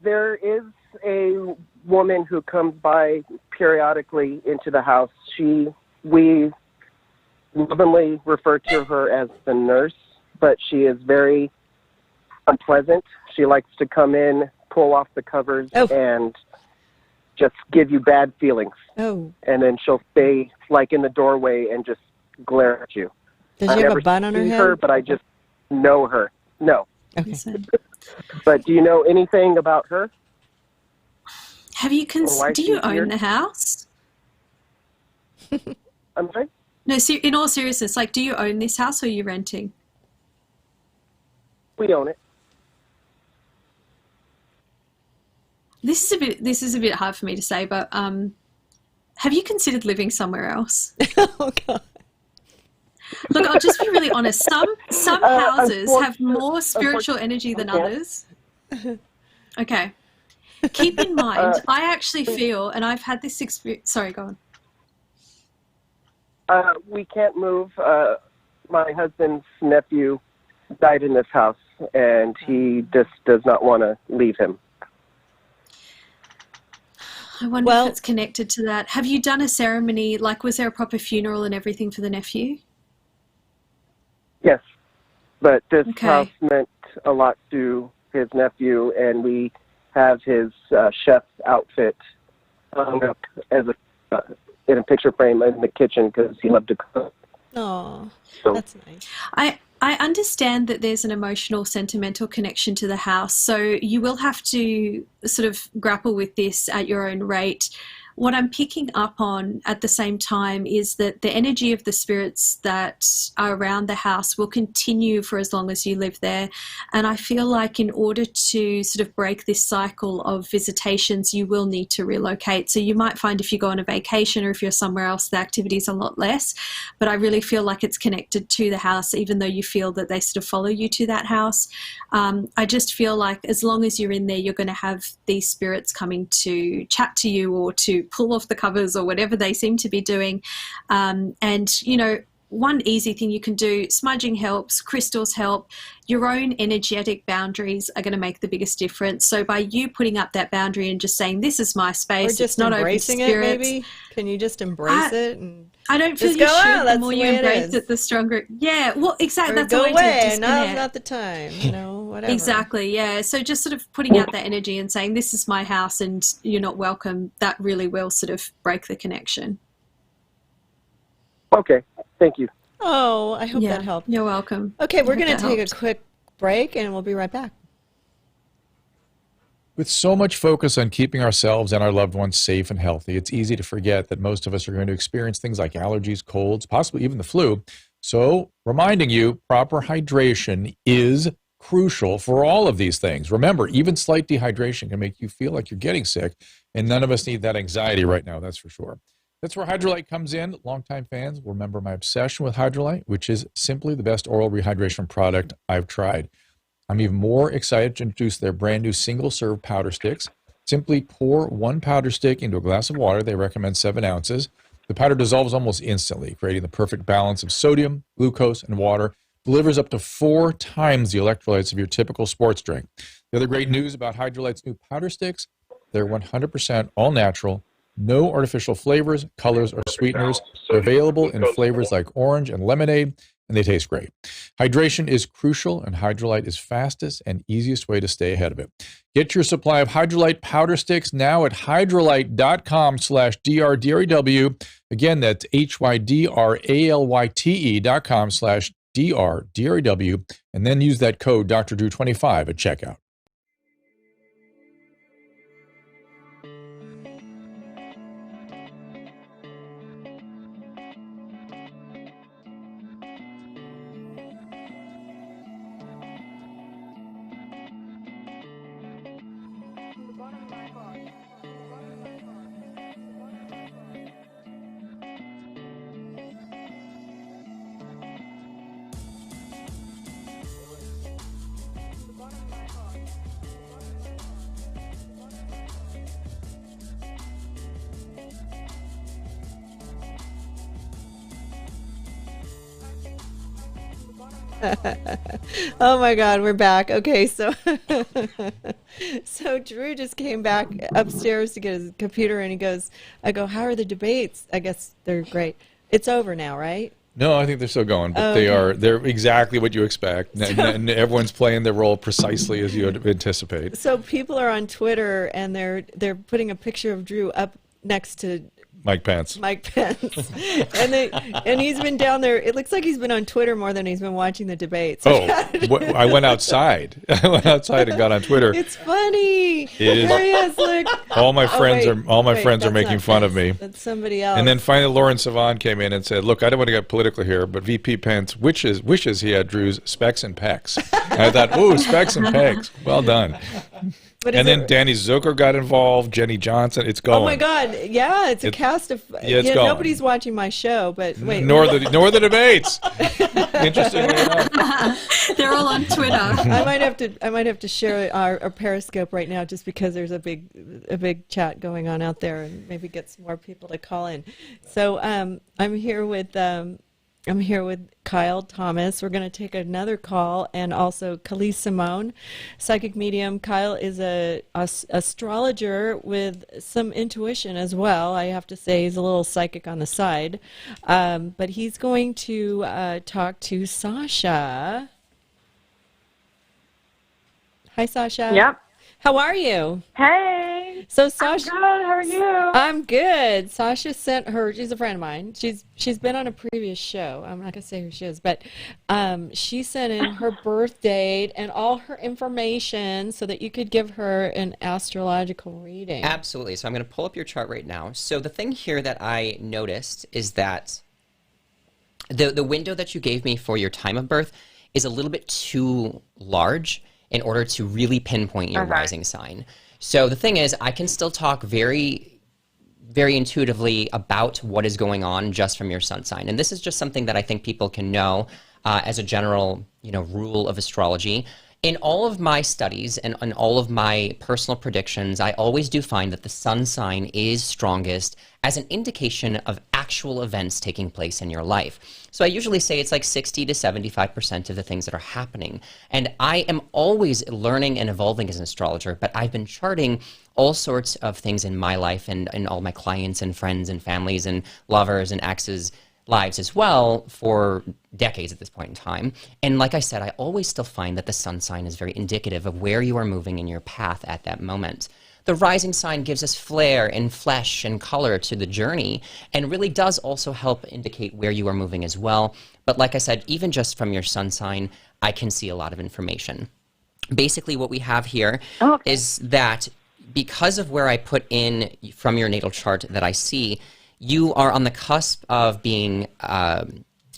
There is a woman who comes by periodically into the house. We lovingly refer to her as the nurse, but she is very unpleasant. She likes to come in, pull off the covers, and just give you bad feelings. Oh. And then she'll stay like in the doorway and just glare at you. Does she have a bun on her head? Her, but I just know her. No. Okay. But do you know anything about her? Have you do you own here? the house? I'm sorry? No, in all seriousness, like, do you own this house or are you renting? We own it. This is a bit hard for me to say, but have you considered living somewhere else? Oh God. Look, I'll just be really honest. Some houses have more spiritual energy than others. Okay. Keep in mind, I actually feel, and I've had this experience. Sorry, go on. We can't move. My husband's nephew died in this house, and he just does not want to leave him. I wonder if it's connected to that. Have you done a ceremony? Like, was there a proper funeral and everything for the nephew? Yes, but this house meant a lot to his nephew, and we have his chef's outfit hung up as in a picture frame in the kitchen because he loved to cook. Oh, so, that's nice. I understand that there's an emotional, sentimental connection to the house, so you will have to sort of grapple with this at your own rate. What I'm picking up on at the same time is that the energy of the spirits that are around the house will continue for as long as you live there. And I feel like in order to sort of break this cycle of visitations, you will need to relocate. So you might find if you go on a vacation or if you're somewhere else, the activity is a lot less. But I really feel like it's connected to the house, even though you feel that they sort of follow you to that house. I just feel like as long as you're in there, you're going to have these spirits coming to chat to you or to pull off the covers or whatever they seem to be doing. And, you know, one easy thing you can do, smudging helps, crystals help. Your own energetic boundaries are going to make the biggest difference. So by you putting up that boundary and just saying, this is my space, or just it's not embracing open it, spirits. maybe? Can you just embrace it? And I don't feel just you go, should. "Oh, The that's more the you way it embrace is." it, the stronger. Yeah, well, exactly. Or That's go a way to away. Now's disconnect. not the time. You know, whatever. Exactly, yeah. So just sort of putting out that energy and saying, this is my house and you're not welcome, that really will sort of break the connection. Okay, thank you. Oh, I hope that helped. You're welcome. Okay, we're I hope going to that take helped. a quick break and we'll be right back. With so much focus on keeping ourselves and our loved ones safe and healthy, it's easy to forget that most of us are going to experience things like allergies, colds, possibly even the flu. So, reminding you, proper hydration is crucial for all of these things. Remember, even slight dehydration can make you feel like you're getting sick, and none of us need that anxiety right now, that's for sure. That's where Hydrolyte comes in. Longtime fans will remember my obsession with Hydrolyte, which is simply the best oral rehydration product I've tried. I'm even more excited to introduce their brand new single-serve powder sticks. Simply pour one powder stick into a glass of water. They recommend 7 ounces. The powder dissolves almost instantly, creating the perfect balance of sodium, glucose, and water. Delivers up to 4 times the electrolytes of your typical sports drink. The other great news about Hydrolyte's new powder sticks, they're 100% all natural. No artificial flavors, colors, or sweeteners. They're available in flavors like orange and lemonade, and they taste great. Hydration is crucial, and Hydrolyte is fastest and easiest way to stay ahead of it. Get your supply of Hydrolyte powder sticks now at hydrolyte.com/DRDREW. Again, that's HYDRALYTE.com/DRDREW, and then use that code Dr. Drew 25 at checkout. Oh my God, we're back. Okay, so so Drew just came back upstairs to get his computer, and he goes, I go, how are the debates? I guess they're great. It's over now, right? No, I think they're still going, but they're exactly what you expect. And everyone's playing their role precisely as you would anticipate. So people are on Twitter, and they're putting a picture of Drew up next to Mike Pence. and he's been down there. It looks like he's been on Twitter more than he's been watching the debates. I went outside. I went outside and got on Twitter. It's funny. It is. There he is, look. All my friends are making fun of me. That's somebody else. And then finally, Lauren Savan came in and said, "Look, I don't want to get political here, but VP Pence wishes he had Drew's specs and pecs." And I thought, "Ooh, specs and pecs. Well done." And then Danny Zucker got involved, Jenny Johnson. It's going. Oh my God! Yeah, it's a cast of. Yeah, it's going. Nobody's watching my show, but wait. Nor the debates. Interestingly enough, they're all on Twitter. I might have to share our Periscope right now, just because there's a big chat going on out there, and maybe get some more people to call in. So I'm here with Kyle Thomas. We're going to take another call, and also Calise Simone, psychic medium. Kyle is a astrologer with some intuition as well. I have to say he's a little psychic on the side. But he's going to talk to Sasha. Hi, Sasha. Yep. How are you? Hey. So Sasha, I'm good. How are you? I'm good. Sasha sent her. She's a friend of mine. She's been on a previous show. I'm not gonna say who she is, but she sent in her birth date and all her information so that you could give her an astrological reading. Absolutely. So I'm going to pull up your chart right now. So the thing here that I noticed is that the window that you gave me for your time of birth is a little bit too large in order to really pinpoint your rising sign. So the thing is, I can still talk very, very intuitively about what is going on just from your sun sign. And this is just something that I think people can know as a general, rule of astrology. In all of my studies and in all of my personal predictions, I always do find that the sun sign is strongest as an indication of actual events taking place in your life. So I usually say it's like 60 to 75% of the things that are happening. And I am always learning and evolving as an astrologer, but I've been charting all sorts of things in my life and all my clients and friends and families and lovers and exes' lives as well for decades at this point in time. And like I said, I always still find that the sun sign is very indicative of where you are moving in your path at that moment. The rising sign gives us flair and flesh and color to the journey and really does also help indicate where you are moving as well. But like I said, even just from your sun sign, I can see a lot of information. Basically, what we have here is that because of where I put in from your natal chart that I see, you are on the cusp of being a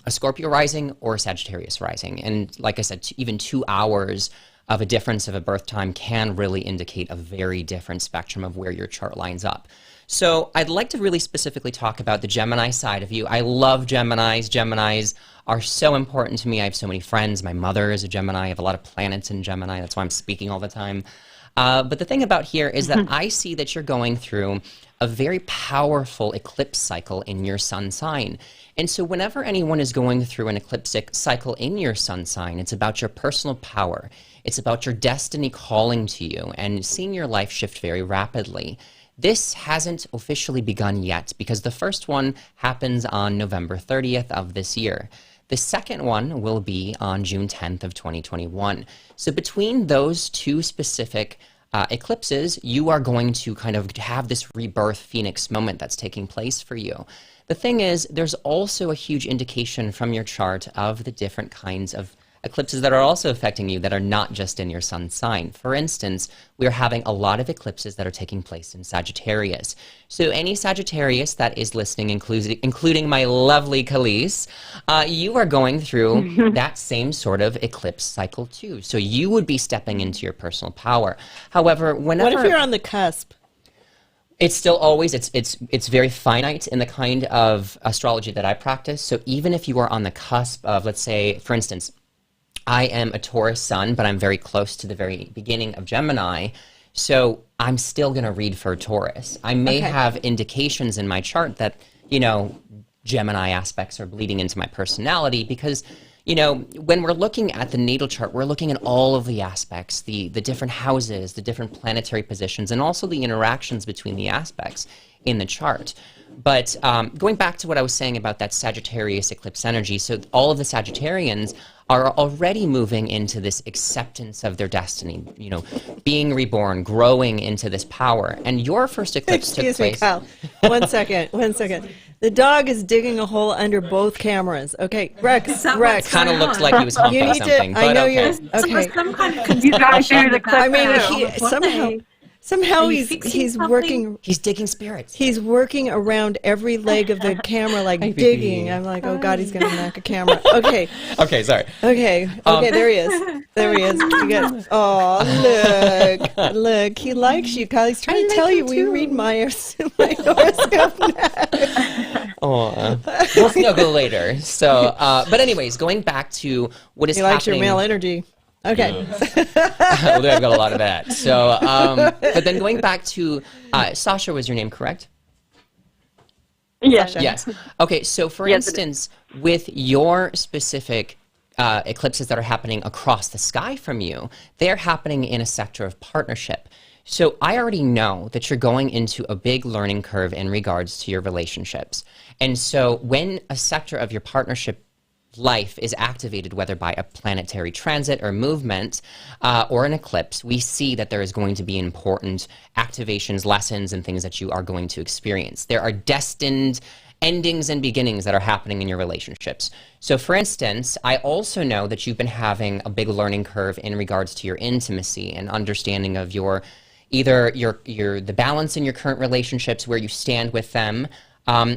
Scorpio rising or a Sagittarius rising. And like I said, even 2 hours of a difference of a birth time can really indicate a very different spectrum of where your chart lines up. So I'd like to really specifically talk about the Gemini side of you. I love Geminis. Geminis are so important to me. I have so many friends. My mother is a Gemini. I have a lot of planets in Gemini. That's why I'm speaking all the time. But the thing about here is that I see that you're going through a very powerful eclipse cycle in your sun sign. And so whenever anyone is going through an ecliptic cycle in your sun sign, it's about your personal power. It's about your destiny calling to you and seeing your life shift very rapidly. This hasn't officially begun yet because the first one happens on November 30th of this year. The second one will be on June 10th of 2021. So between those two specific eclipses, you are going to kind of have this rebirth phoenix moment that's taking place for you. The thing is, there's also a huge indication from your chart of the different kinds of eclipses that are also affecting you that are not just in your sun sign. For instance, we're having a lot of eclipses that are taking place in Sagittarius. So any Sagittarius that is listening, including my lovely Calise, you are going through that same sort of eclipse cycle too. So you would be stepping into your personal power. However, whenever... What if you're on the cusp? It's still always, it's very finite in the kind of astrology that I practice. So even if you are on the cusp of, let's say, for instance, I am a Taurus sun, but I'm very close to the very beginning of Gemini. So I'm still going to read for Taurus. I may have indications in my chart that, you know, Gemini aspects are bleeding into my personality because, you know, when we're looking at the natal chart, we're looking at all of the aspects, the different houses, the different planetary positions, and also the interactions between the aspects in the chart. But going back to what I was saying about that Sagittarius eclipse energy, so all of the Sagittarians are already moving into this acceptance of their destiny, you know, being reborn, growing into this power. And your first eclipse took place... Excuse me, Kyle. One second. The dog is digging a hole under both cameras. Okay, Rex. Kind of looks like he was humping something, but okay. Some kind of You guys hear the clip. I mean, somehow he's working. He's digging spirits. He's working around every leg of the camera, like digging. I'm like, oh God, he's gonna knock a camera. Okay. Okay, sorry. Okay, there he is. There he is. Look, he likes you, Kyle. He's trying to tell you we read my horoscope now. We'll snuggle later. So, but anyways, going back to what is happening. He likes your male energy. Okay. Well, I've got a lot of that. So, but then going back to Sasha was your name, correct? Yes. Yes. Okay. So, for instance, with your specific eclipses that are happening across the sky from you, they're happening in a sector of partnership. So I already know that you're going into a big learning curve in regards to your relationships. And so when a sector of your partnership life is activated, whether by a planetary transit or movement or an eclipse, we see that there is going to be important activations, lessons, and things that you are going to experience. There are destined endings and beginnings that are happening in your relationships. So for instance, I also know that you've been having a big learning curve in regards to your intimacy and understanding of your either the balance in your current relationships, where you stand with them,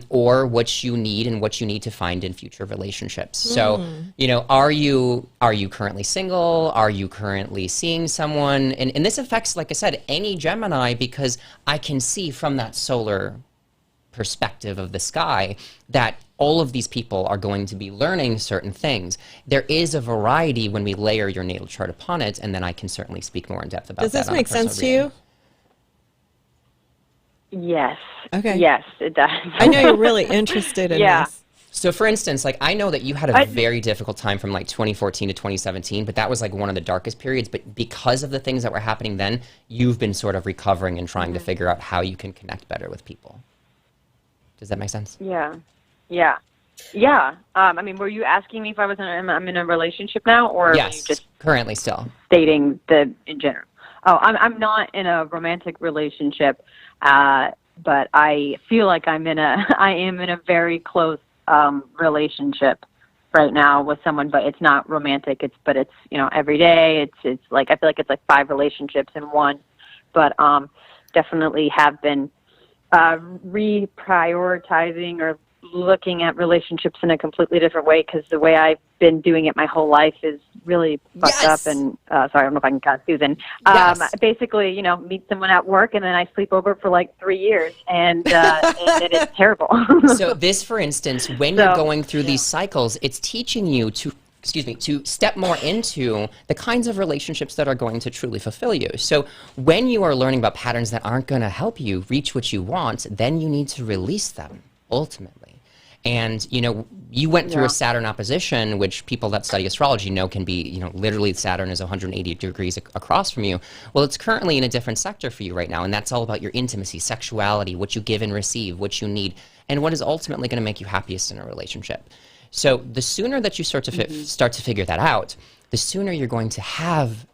or what you need and what you need to find in future relationships. So, you know, are you currently single? Are you currently seeing someone? And this affects, like I said, any Gemini, because I can see from that solar perspective of the sky that all of these people are going to be learning certain things. There is a variety when we layer your natal chart upon it, and then I can certainly speak more in depth about that. Does this make sense to you? Yes. Okay. Yes, it does. I know you're really interested in this. So for instance, like I know that you had a very difficult time from like 2014 to 2017, but that was like one of the darkest periods. But because of the things that were happening then, you've been sort of recovering and trying to figure out how you can connect better with people. Does that make sense? Yeah. I mean, were you asking me if I'm in a relationship now, or yes, were you just currently still stating the in general? Oh, I'm not in a romantic relationship, but I feel like I am in a very close relationship right now with someone, but it's not romantic. It's every day. It's like I feel like it's like 5 relationships in one, but definitely have been reprioritizing or looking at relationships in a completely different way, because the way I've been doing it my whole life is really fucked up. And sorry, I don't know if I can cut Susan. Basically, meet someone at work and then I sleep over for like 3 years, and it is terrible. So this, for instance, when you're going through these cycles, it's teaching you to step more into the kinds of relationships that are going to truly fulfill you. So when you are learning about patterns that aren't going to help you reach what you want, then you need to release them ultimately. And, you went through a Saturn opposition, which people that study astrology know can be, literally Saturn is 180 degrees across from you. Well, it's currently in a different sector for you right now, and that's all about your intimacy, sexuality, what you give and receive, what you need, and what is ultimately going to make you happiest in a relationship. So the sooner that you start to figure that out, the sooner you're going to have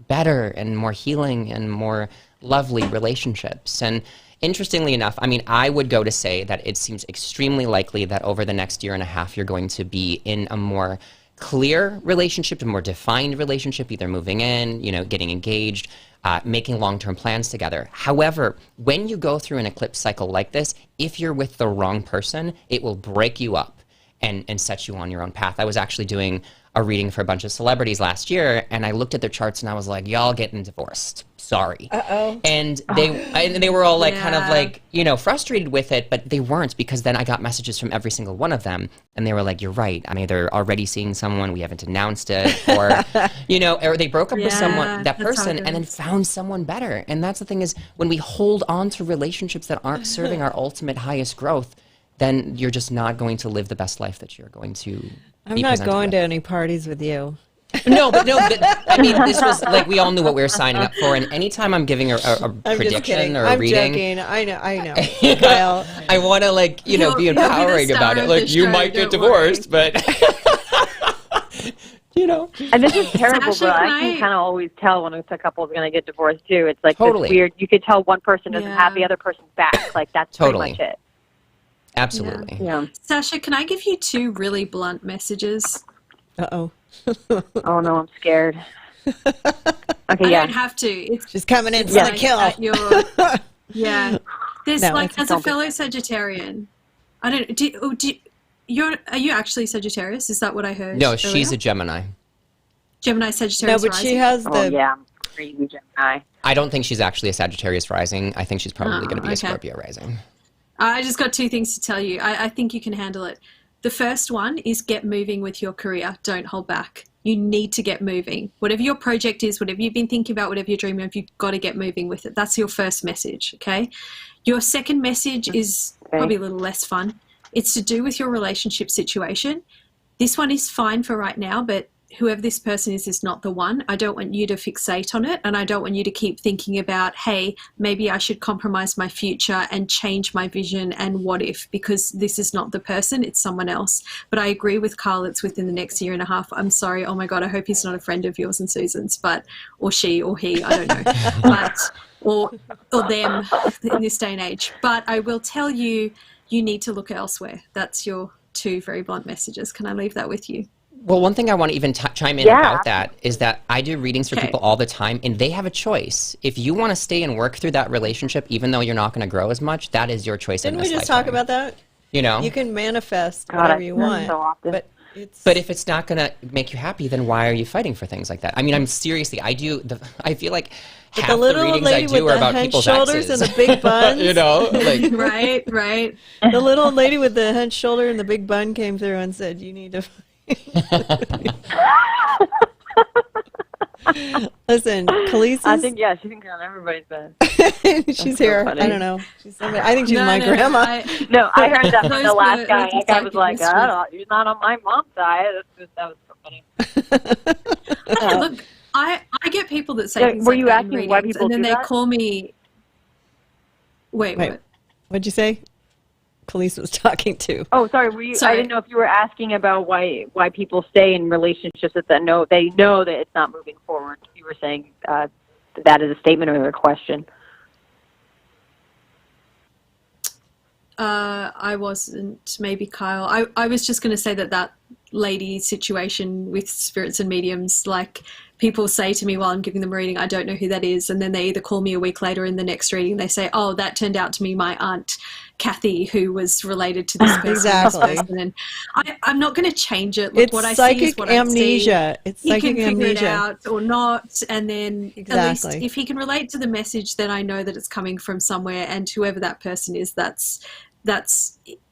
better and more healing and more lovely relationships. And interestingly enough, I mean, I would go to say that it seems extremely likely that over the next year and a half, you're going to be in a more clear relationship, a more defined relationship, either moving in, getting engaged, making long-term plans together. However, when you go through an eclipse cycle like this, if you're with the wrong person, it will break you up and set you on your own path. I was actually doing a reading for a bunch of celebrities last year, and I looked at their charts and I was like, y'all getting divorced. Sorry. Uh-oh. And they were all like, kind of like, frustrated with it, but they weren't, because then I got messages from every single one of them, and they were like, you're right. I'm either already seeing someone, we haven't announced it, or, or they broke up with that person, and then found someone better. And that's the thing is, when we hold on to relationships that aren't serving our ultimate highest growth, then you're just not going to live the best life that you're going to I'm not going to any parties with you. I mean, this was like, we all knew what we were signing up for, and anytime I'm giving a prediction or a reading. I know. Kyle. I want to be empowering about it. Like, you might get divorced, but And this is terrible, but I can kind of always tell when a couple is going to get divorced too. It's like totally this weird. You could tell one person doesn't have the other person's back. Like, that's totally pretty much it. Absolutely. Yeah. Sasha, can I give you 2 really blunt messages? Uh-oh. Oh, no, I'm scared. Okay, I don't have to. It's just coming in for the kill. There's as a fellow Sagittarian, I don't. Are you actually Sagittarius? Is that what I heard? No, earlier? she's a Gemini. Gemini Sagittarius. No, but she has the. Oh, yeah, crazy Gemini. I don't think she's actually a Sagittarius rising. I think she's probably going to be a Scorpio rising. I just got 2 things to tell you. I think you can handle it. The first one is get moving with your career. Don't hold back. You need to get moving. Whatever your project is, whatever you've been thinking about, whatever you're dreaming of, you've got to get moving with it. That's your first message, okay? Your second message is probably a little less fun. It's to do with your relationship situation. This one is fine for right now, but whoever this person is not the one. I don't want you to fixate on it, and I don't want you to keep thinking about, hey, maybe I should compromise my future and change my vision and what if, because this is not the person, it's someone else. But I agree with Carl, it's within the next year and a half. I'm sorry, oh my God, I hope he's not a friend of yours and Susan's, or she or he, I don't know, or them in this day and age. But I will tell you, you need to look elsewhere. That's your 2 very blunt messages. Can I leave that with you? Well, one thing I want to even chime in about that is that I do readings for people all the time, and they have a choice. If you want to stay and work through that relationship, even though you're not going to grow as much, that is your choice. Didn't we just talk about that? You can manifest whatever you want. So often. But But if it's not going to make you happy, then why are you fighting for things like that? I mean, I feel like half the little the old readings I lady do with are the about head people's shoulders exes. and the big buns. You know, like Right. The little old lady with the head shoulder and the big bun came through and said, "You need to." Listen, Calise. I think she thinks on everybody's bed. She's here. funny. I don't know. She's somebody. I think she's my No, grandma. I heard that from the Those last were- guy. those That guy was like, psychic I don't, "You're not on my mom's side." That was so funny. Okay, look, I get people that say Yeah, things were like you that in asking why readings, people and then do they that? call me. Wait, Wait, what? what'd you say? Calise was talking to. Oh, sorry. Were you? I Sorry. didn't know if you were asking about why people stay in relationships that they know that it's not moving forward. You were saying that is a statement or a question. I wasn't. Maybe Kyle. I was just going to say that lady situation with spirits and mediums, like people say to me while I'm giving them a reading, I don't know who that is, and then they either call me a week later in the next reading, they say, oh, that turned out to be my aunt Kathy, who was related to this person. Exactly. This person. And I'm not going to change it. Look, It's what I psychic see is what amnesia. I see. It's He psychic can figure it amnesia. out or not, and then at least Exactly. if he can relate to the message, then I know that it's coming from somewhere, and whoever that person is, that's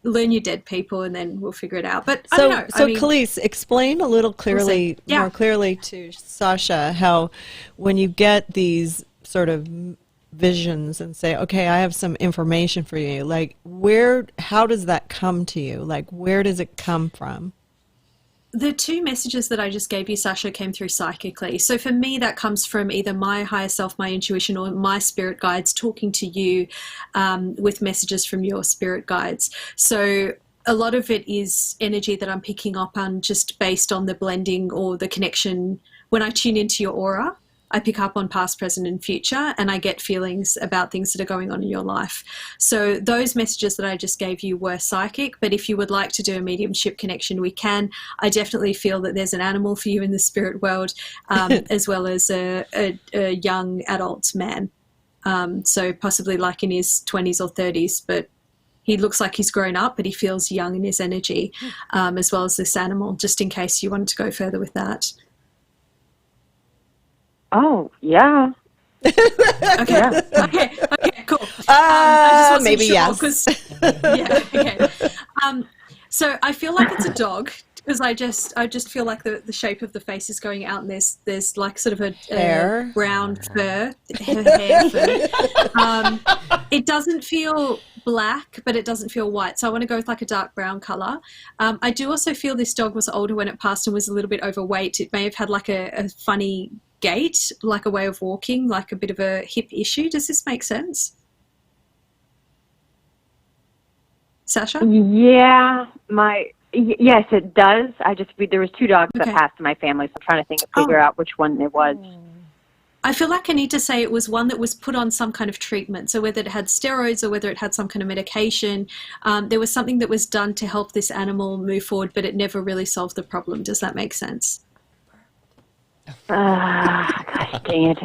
learn your dead people, and then we'll figure it out. But I don't know. So I mean, Calise, explain a little clearly, Yeah. more clearly to Sasha, how when you get these sort of visions and say, okay, I have some information for you, like how does that come to you? Like, where does it come from? the two messages that I just gave you, Sasha, came through psychically. So for me, that comes from either my higher self, my intuition, or my spirit guides talking to you with messages from your spirit guides. So a lot of it is energy that I'm picking up on just based on the blending or the connection. When I tune into your aura, I pick up on past, present, and future, and I get feelings about things that are going on in your life. So those messages that I just gave you were psychic, but if you would like to do a mediumship connection, we can. I definitely feel that there's an animal for you in the spirit world, as well as a young adult man. So possibly like in his 20s or 30s, but he looks like he's grown up, but he feels young in his energy, as well as this animal, just in case you wanted to go further with that. Oh, yeah. Okay, okay, cool. I just wasn't maybe sure, yes. 'cause- yeah, okay. So I feel like it's a dog because I just feel like the shape of the face is going out, and there's like sort of a Hair. brown fur, hair fur. It doesn't feel black, but it doesn't feel white. So I want to go with like a dark brown color. I do also feel this dog was older when it passed and was a little bit overweight. It may have had like a funny gait, like a way of walking, like a bit of a hip issue. Does this make sense, Sasha? Yeah, yes, it does. There was two dogs that Okay. passed in my family, so I'm trying to figure out which one it was. I feel like I need to say it was one that was put on some kind of treatment. So whether it had steroids or whether it had some kind of medication, there was something that was done to help this animal move forward, but it never really solved the problem. Does that make sense? Gosh dang it.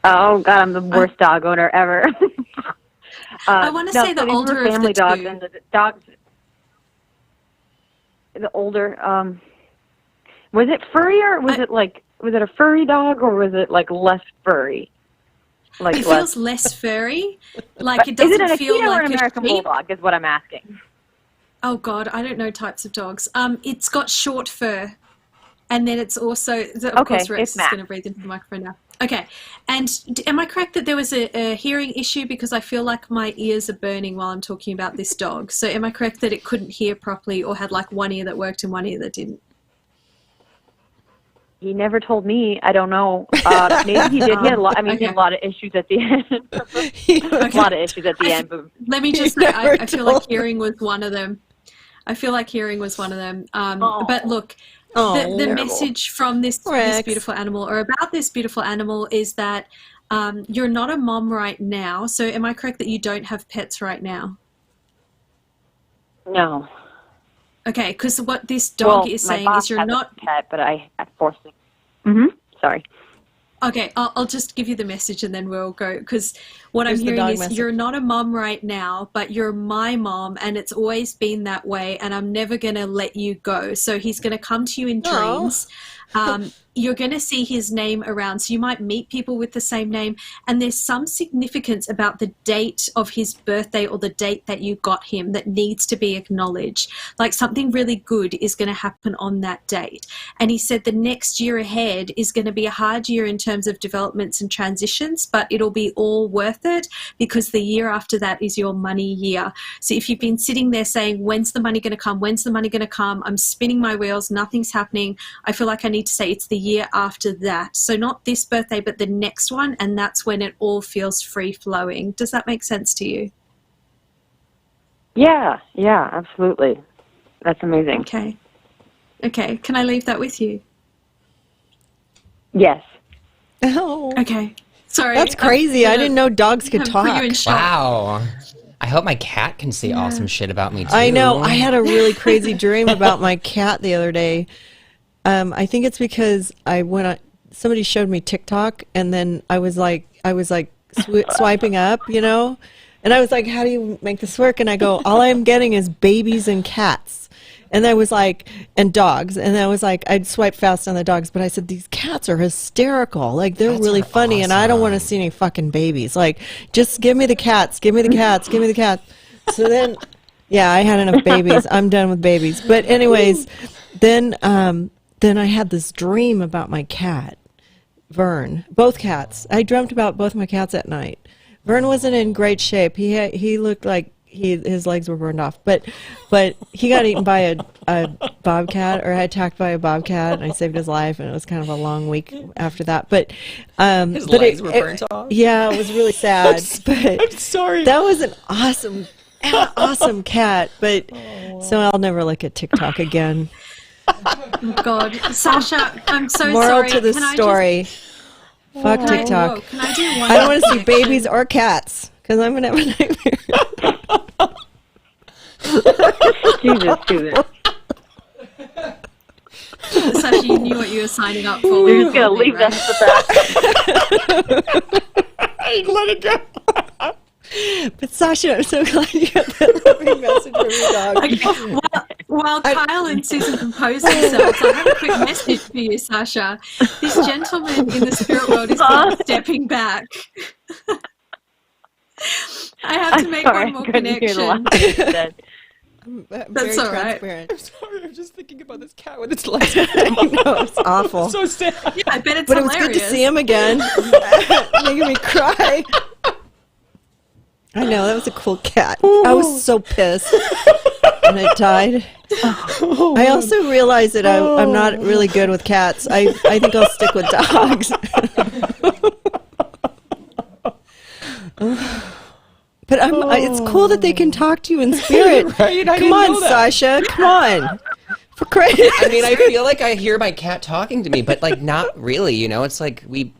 Oh, God, I'm the worst dog owner ever. I want to say the these were older of family the dogs, two. and the dogs, the older, was it furry or was it a furry dog or was it like less furry? Like It feels less furry. Like it is it doesn't an feel Akita like or an a American sheep. Bulldog is what I'm asking. Oh God, I don't know types of dogs. It's got short fur, and then it's also of course Rex it's is Matt. going to breathe into the microphone now. Okay, and am I correct that there was a hearing issue because I feel like my ears are burning while I'm talking about this dog? So am I correct that it couldn't hear properly or had like one ear that worked and one ear that didn't? He never told me. I don't know. Maybe he did. He had a lot. I mean, he had a lot of issues at the end. A lot of issues at the end. But Let me just say, I feel like hearing was one of them. I feel like hearing was one of them. But look, the message from this beautiful animal, or about this beautiful animal, is that you're not a mom right now. So am I correct that you don't have pets right now? no. Okay, because what this dog is my saying boss is you're has not... a pet, but I forced him. Sorry. Okay, I'll just give you the message and then we'll go, because what Here's I'm the hearing dog is message. you're not a mom right now, but you're my mom, and it's always been that way, and I'm never going to let you go. So he's going to come to you in Aw. dreams. You're going to see his name around, so you might meet people with the same name, and there's some significance about the date of his birthday or the date that you got him that needs to be acknowledged. Like something really good is going to happen on that date. And he said the next year ahead is going to be a hard year in terms of developments and transitions, but it'll be all worth it because the year after that is your money year. So if you've been sitting there saying, when's the money going to come? When's the money going to come? I'm spinning my wheels. Nothing's happening. I feel like I need to say it's the year after that. So not this birthday, but the next one. And that's when it all feels free flowing. Does that make sense to you? Yeah, absolutely. That's amazing. Okay. Can I leave that with you? Yes. Oh, Okay. Sorry. that's crazy. I didn't know dogs could Put you in talk. shock. Wow. I hope my cat can say awesome shit about me too. I know. I had a really crazy dream about my cat the other day. I think it's because somebody showed me TikTok, and then I was like swiping up, and I was like, how do you make this work? And I go, all I'm getting is babies and cats. And I was like, and dogs. And I was like, I'd swipe fast on the dogs, but I said, these cats are hysterical. Like, they're Cats really are funny, and I don't want to awesome. see any fucking babies. Like, just give me the cats, give me the cats, give me the cats. So then, yeah, I had enough babies. I'm done with babies. But anyways, then I had this dream about my cat, Vern. Both cats. I dreamt about both my cats at night. Vern wasn't in great shape. He looked like his legs were burned off, but he got eaten by a bobcat, or attacked by a bobcat, and I saved his life, and it was kind of a long week after that. But His legs were burnt off. Yeah, it was really sad. But I'm sorry. that was an awesome cat. But so I'll never look at TikTok again. Oh, God. Sasha, I'm so Moral sorry. to the Can I story: fuck just- TikTok. Whoa, can I do one I don't want to see connection? babies or cats because I'm gonna have a nightmare. Jesus, Susan. Sasha, you knew what you were signing up for. You're just going to leave right? that to that. Let it go. But Sasha, I'm so glad you got that loving message from your dog. Okay, while Kyle and Susan compose themselves, I have a quick message for you, Sasha. This gentleman in the spirit world is called stepping back. I have to make one more connection. That's all right. I'm sorry. I'm just thinking about this cat with its legs. I know, it's awful. So sad. Yeah, I bet it's But it was hilarious. good to see him again. Making me cry. I know, that was a cool cat. I was so pissed when it died. I also realized that I'm not really good with cats. I think I'll stick with dogs. But it's cool that they can talk to you in spirit. Right? I Come didn't on, know that. Sasha. Come on. For crazy. I mean, I feel like I hear my cat talking to me, but like not really. It's like we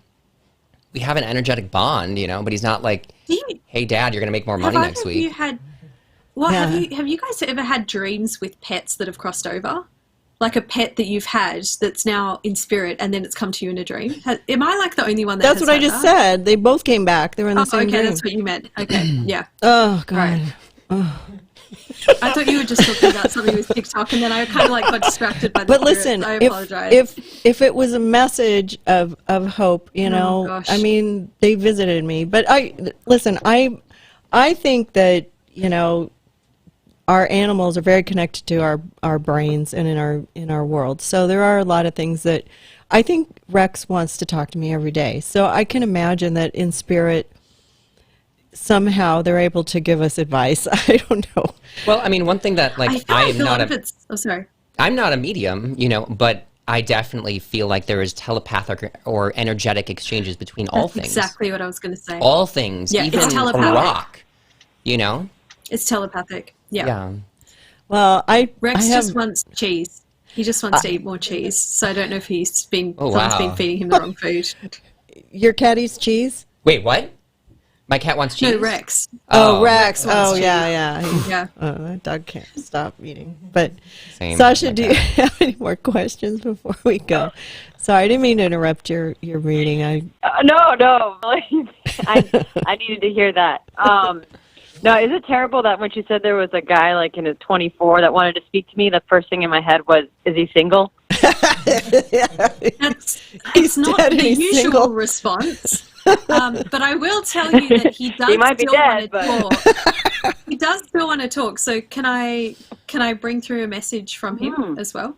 have an energetic bond, but he's not like, hey, Dad, you're gonna make more money next week. Have you guys ever had dreams with pets that have crossed over? Like a pet that you've had that's now in spirit and then it's come to you in a dream? Am I like the only one that That's has what I had just that? said. They both came back. They were in the same okay, dream. that's what you meant. Okay, yeah. Oh, God. Right. I thought you were just talking about something with TikTok, and then I kind of like got distracted by the But spirit. listen, I apologize. if it was a message of hope, gosh. I mean, they visited me. But I think that, our animals are very connected to our brains and in our world. So there are a lot of things that I think Rex wants to talk to me every day. So I can imagine that in spirit, somehow they're able to give us advice. I don't know. Well, I mean, one thing that like I am not I'm not a medium, but I definitely feel like there is telepathic or energetic exchanges between all things. Exactly what I was going to say. All things, Yeah, even it's a telepathic. rock. It's telepathic. Yeah. Well, Rex I have, just wants cheese. He just wants to eat more cheese. So I don't know if someone's been wow. feeding him the wrong food. your cat eats cheese? Wait, what? My cat wants cheese? No, Rex. Oh, Rex. wants Oh, cheese. yeah. Yeah. That dog can't stop eating. But Same. Sasha, My do you cat. have any more questions before we go? Sorry, I didn't mean to interrupt your reading. No. I needed to hear that. No, is it terrible that when she said there was a guy like in his 24 that wanted to speak to me, the first thing in my head was, is he single? It's not dead and the he's usual single. response. But I will tell you that he does He might be still dead, want to talk. He does still want to talk. So can I bring through a message from him as well?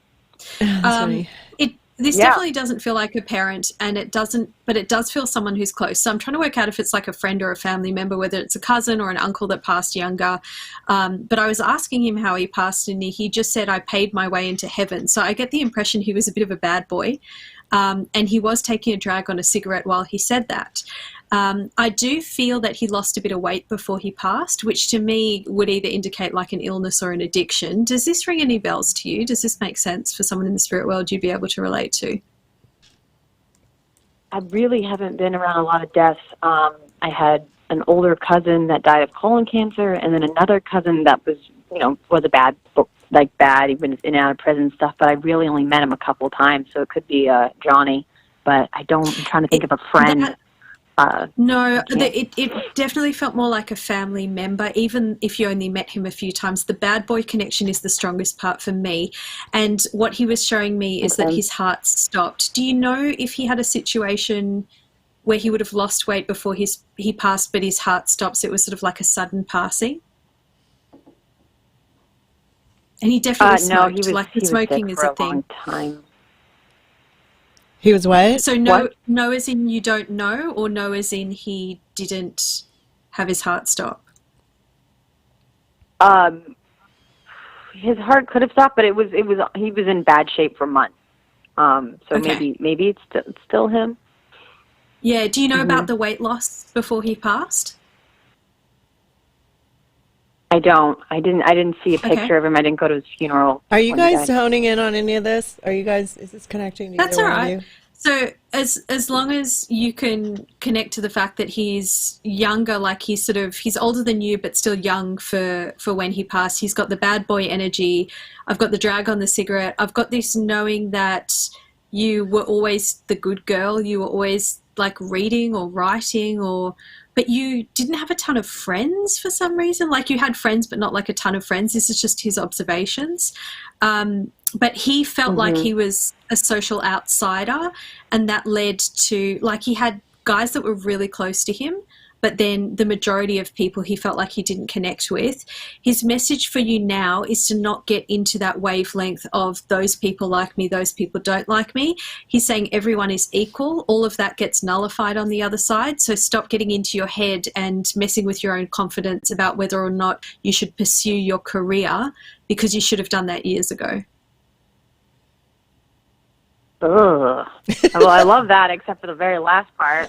This definitely doesn't feel like a parent, and it doesn't, but it does feel someone who's close. So I'm trying to work out if it's like a friend or a family member, whether it's a cousin or an uncle that passed younger. But I was asking him how he passed, and he just said, I paid my way into heaven. So I get the impression he was a bit of a bad boy. And he was taking a drag on a cigarette while he said that. I do feel that he lost a bit of weight before he passed, which to me would either indicate like an illness or an addiction. Does this ring any bells to you? Does this make sense for someone in the spirit world you'd be able to relate to? I really haven't been around a lot of deaths. I had an older cousin that died of colon cancer, and then another cousin that was, was a bad, he was in and out of prison and stuff, but I really only met him a couple of times, so it could be Johnny, but I'm trying to think of a friend. It definitely felt more like a family member, even if you only met him a few times. The bad boy connection is the strongest part for me. And what he was showing me is that his heart stopped. Do you know if he had a situation where he would have lost weight before he passed, but his heart stops? It was sort of like a sudden passing? And he definitely smoked. He was smoking sick is for a thing. Long time. He was what? So no as in you don't know, or no as in he didn't have his heart stop? His heart could have stopped, but he was in bad shape for months. Maybe it's still him. Yeah. Do you know about the weight loss before he passed? I don't. I didn't see a picture of him. I didn't go to his funeral. Are you guys honing in on any of this? Is this connecting to That's either all one of right. you? So as long as you can connect to the fact that he's younger, like he's older than you, but still young for when he passed. He's got the bad boy energy. I've got the drag on the cigarette. I've got this knowing that you were always the good girl. You were always like reading or writing but you didn't have a ton of friends for some reason. Like you had friends, but not like a ton of friends. This is just his observations. But he felt like he was a social outsider, and that led to, like, he had guys that were really close to him, but then the majority of people he felt like he didn't connect with. His message for you now is to not get into that wavelength of those people like me, those people don't like me. He's saying everyone is equal. All of that gets nullified on the other side. So stop getting into your head and messing with your own confidence about whether or not you should pursue your career, because you should have done that years ago. Ugh. Well, I love that, except for the very last part.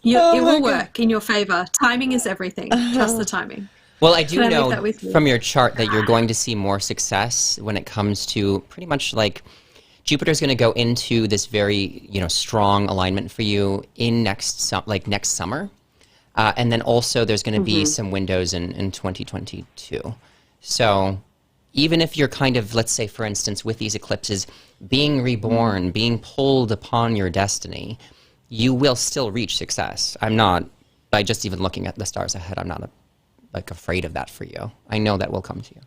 It will work in your favor. Timing is everything. Trust the timing. Well, I do Can I know leave that with you? from your chart that you're going to see more success when it comes to pretty much like Jupiter's going to go into this very, strong alignment for you in next summer. And then also there's going to be some windows in 2022. So even if you're kind of, let's say, for instance, with these eclipses, being reborn, being pulled upon your destiny, you will still reach success. I'm not, by just even looking at the stars ahead, I'm not afraid of that for you. I know that will come to you.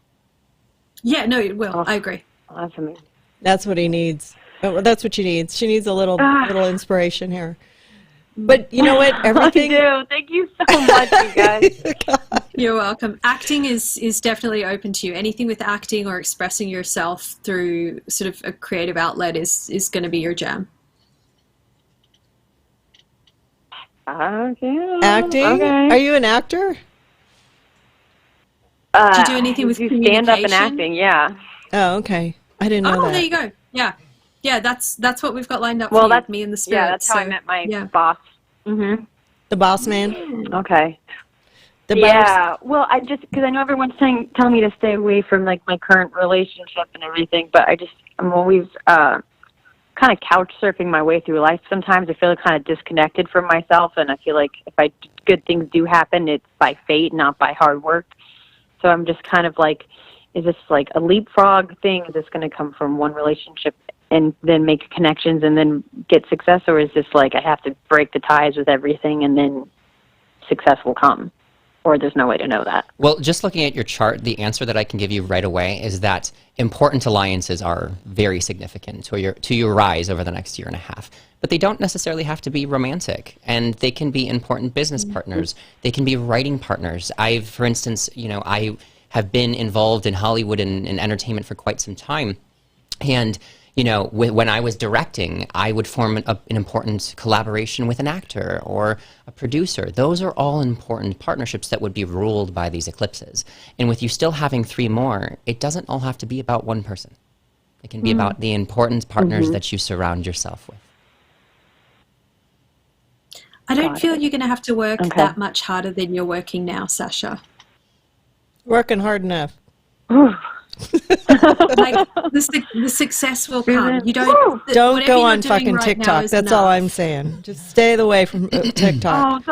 Yeah, no, it will. I agree. That's amazing. That's what he needs. That's what she needs. She needs a little inspiration here. But you know what? Everything. I do. Thank you so much, you guys. You're welcome. Acting is definitely open to you. Anything with acting or expressing yourself through sort of a creative outlet is going to be your jam. Okay. Acting? Okay. Are you an actor? Do you do anything with stand up and communication? acting? Yeah. Oh, okay. I didn't know that. Oh, there you go. Yeah. Yeah, that's what we've got lined up Well, for you, that's me and the spirit. Yeah, that's how I met my boss. Mm-hmm. The boss man? Okay. The Yeah. Well, because I know everyone's telling me to stay away from like my current relationship and everything, but I'm always kind kind of couch surfing my way through life. Sometimes I feel kind of disconnected from myself, and I feel like if good things do happen, it's by fate, not by hard work. So I'm just kind of like, is this like a leapfrog thing? Is this going to come from one relationship and then make connections and then get success? Or is this like I have to break the ties with everything and then success will come? Or there's no way to know that? Well, just looking at your chart, the answer that I can give you right away is that important alliances are very significant to your rise over the next year and a half. But they don't necessarily have to be romantic, and they can be important business partners. They can be writing partners. For instance, I have been involved in Hollywood and entertainment for quite some time, and when I was directing, I would form an important collaboration with an actor or a producer. Those are all important partnerships that would be ruled by these eclipses. And with you still having 3 more, it doesn't all have to be about one person. It can be about the important partners that you surround yourself with. I don't feel you're going to have to work that much harder than you're working now, Sasha. Working hard enough. Like the success will come. You don't go on fucking TikTok. That's all I'm saying. Just stay away from TikTok.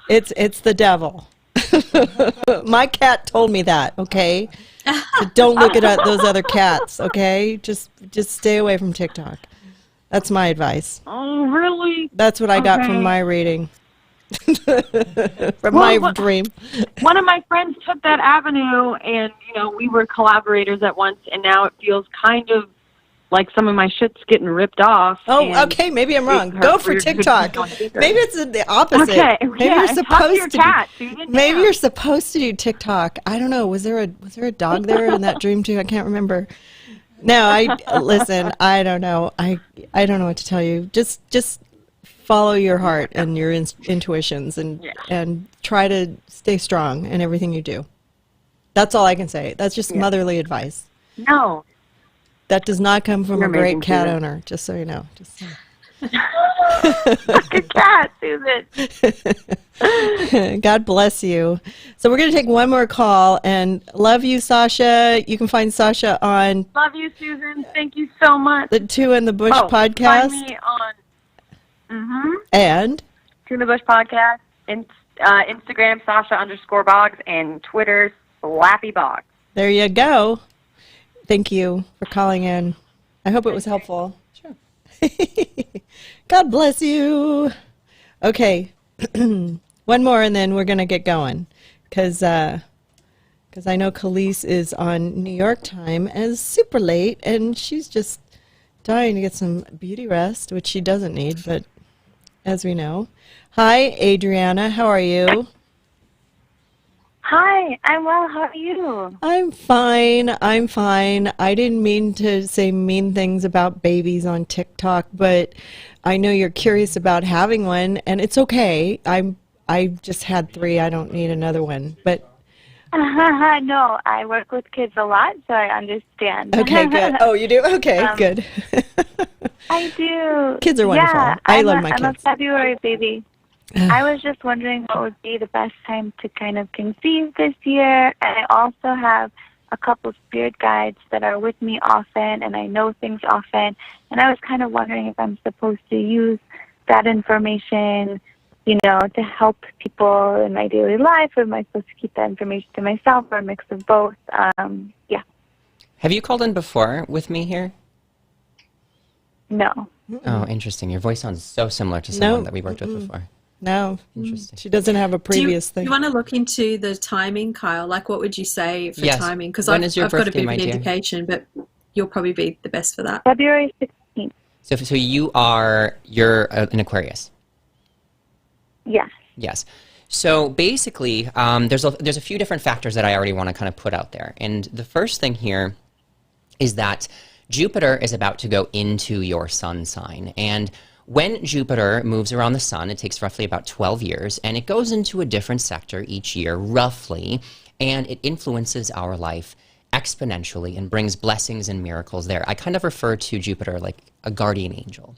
It's the devil. My cat told me that. Okay, so don't look at those other cats. Okay, just stay away from TikTok. That's my advice. Oh, really? That's what I got from my reading. From my dream. One of my friends took that avenue, and we were collaborators at once, and now it feels kind of like some of my shit's getting ripped off. Oh, okay, maybe I'm wrong. Go for TikTok. Maybe it's the opposite. Okay, maybe you're supposed to. Cat, maybe you're supposed to do TikTok. I don't know. Was there a dog there in that dream too? I can't remember. No, listen. I don't know. I don't know what to tell you. Just follow your heart and your intuitions, and try to stay strong in everything you do. That's all I can say. That's just motherly advice. No, that does not come from a great cat owner. Just so you know. Good cat, Susan. God bless you. So we're going to take one more call, and love you, Sasha. You can find Sasha on... Love you, Susan. Thank you so much. The Two in the Bush podcast. Find me on... And? Two in the Bush podcast, Instagram, Sasha_Boggs, and Twitter, Slappy Boggs. There you go. Thank you for calling in. I hope it was helpful. Sure. God bless you. Okay. One more, and then we're going to get going. Because I know Calise is on New York time, and it's super late, and she's just dying to get some beauty rest, which she doesn't need, but as we know. Hi, Adriana. How are you? Hi, I'm well. How are you? I'm fine. I didn't mean to say mean things about babies on TikTok, but I know you're curious about having one, and it's okay. I just had 3. I don't need another one. But no, I work with kids a lot, so I understand. Okay, good. Oh, you do? Okay, good. I do. Kids are wonderful. Yeah, I love my I'm kids. a February baby. I was just wondering what would be the best time to kind of conceive this year. And I also have a couple spirit guides that are with me often, and I know things often. And I was kind of wondering if I'm supposed to use that information, to help people in my daily life, or am I supposed to keep that information to myself, or a mix of both? Yeah. Have you called in before with me here? No. Oh, interesting. Your voice sounds so similar to someone that we worked with before. No. Interesting. She doesn't have a previous thing. Do you want to look into the timing, Kyle? Like, what would you say for timing? Because I've got a birthday, bit of an indication, but you'll probably be the best for that. February 16th. So you're an Aquarius. Yes. Yes. So basically, there's a few different factors that I already want to kind of put out there. And the first thing here is that Jupiter is about to go into your sun sign. And when Jupiter moves around the sun, it takes roughly about 12 years, and it goes into a different sector each year, roughly, and it influences our life exponentially and brings blessings and miracles there. I kind of refer to Jupiter like a guardian angel.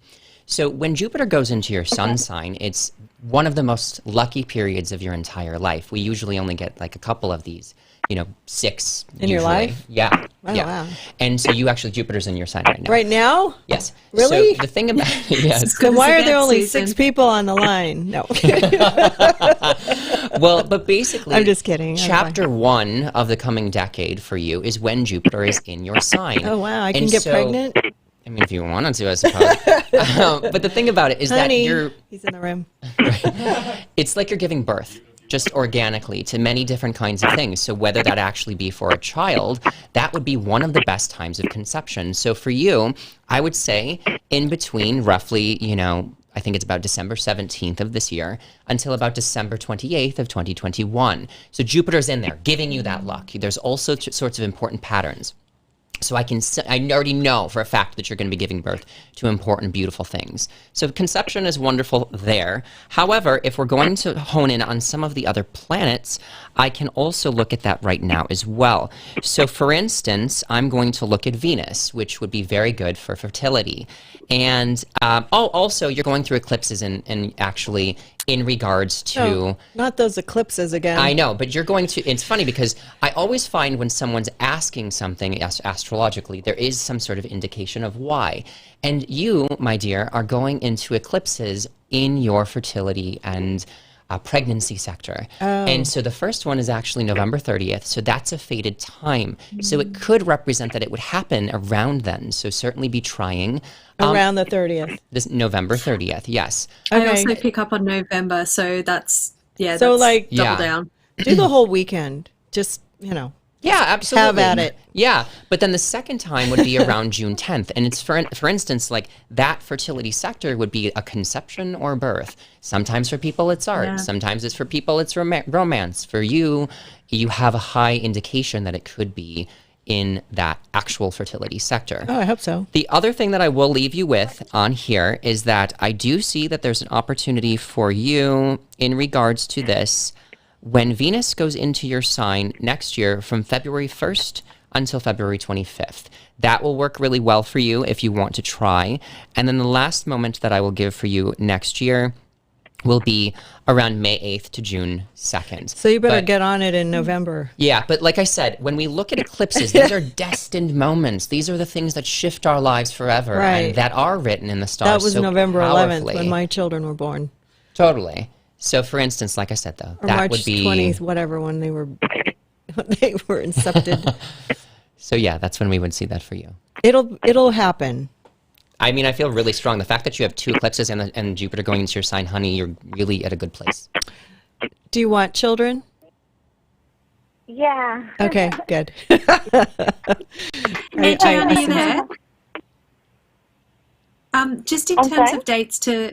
So when Jupiter goes into your sun sign, it's one of the most lucky periods of your entire life. We usually only get like a couple of these 6 In your usually. life? Yeah. Oh, yeah. wow. And so you actually, Jupiter's in your sign right now. Right now? Yes. Really? So the thing about yes. Then why as are it there gets, only Susan. 6 people on the line? No. Well, but basically, I'm just kidding. I'm Chapter 1 of the coming decade for you is when Jupiter is in your sign. Oh, wow. I can And get so- pregnant? I mean, if you wanted to, I suppose. But the thing about it is Honey, that you're he's in the room. it's like you're giving birth just organically to many different kinds of things. So whether that actually be for a child, that would be one of the best times of conception. So for you, I would say in between roughly, I think it's about December 17th of this year until about December 28th of 2021. So Jupiter's in there giving you that luck. There's also sorts of important patterns. So I already know for a fact that you're going to be giving birth to important, beautiful things. So conception is wonderful there. However, if we're going to hone in on some of the other planets, I can also look at that right now as well. So for instance, I'm going to look at Venus, which would be very good for fertility. And also you're going through eclipses and actually in regards to... Oh, not those eclipses again. I know, but you're going to... It's funny because I always find when someone's asking something astrologically, there is some sort of indication of why. And you, my dear, are going into eclipses in your fertility and pregnancy sector. Oh. And so the first one is actually November 30th. So that's a fated time. So it could represent that it would happen around then. So certainly be trying. Around the 30th. This November 30th, yes. I also pick up on November, so that's So, that's like- double Yeah. down. Do the whole weekend. Just, Yeah, absolutely. Have at it. Yeah, but then the second time would be around June 10th. And it's, for instance, like that fertility sector would be a conception or birth. Sometimes for people it's art. Yeah. Sometimes it's for people it's romance. For you, you have a high indication that it could be in that actual fertility sector. Oh, I hope so. The other thing that I will leave you with on here is that I do see that there's an opportunity for you in regards to this when Venus goes into your sign next year from February 1st until February 25th. That will work really well for you if you want to try. And then the last moment that I will give for you next year will be around May 8th to June 2nd. So you better But- get on it in November. Yeah, but like I said, when we look at eclipses, these are destined moments. These are the things that shift our lives forever Right. and that are written in the stars. That was so November 11th powerfully. when my children were born. Totally. So for instance, like I said though, Or that March would be 20th, whatever, when they were incepted. So yeah, that's when we would see that for you. It'll happen. I mean, I feel really strong. The fact that you have 2 eclipses and Jupiter going into your sign, honey, you're really at a good place. Do you want children? Yeah. Okay, good. Hey, Joanne, are you there? Just in I'm terms sorry? of dates to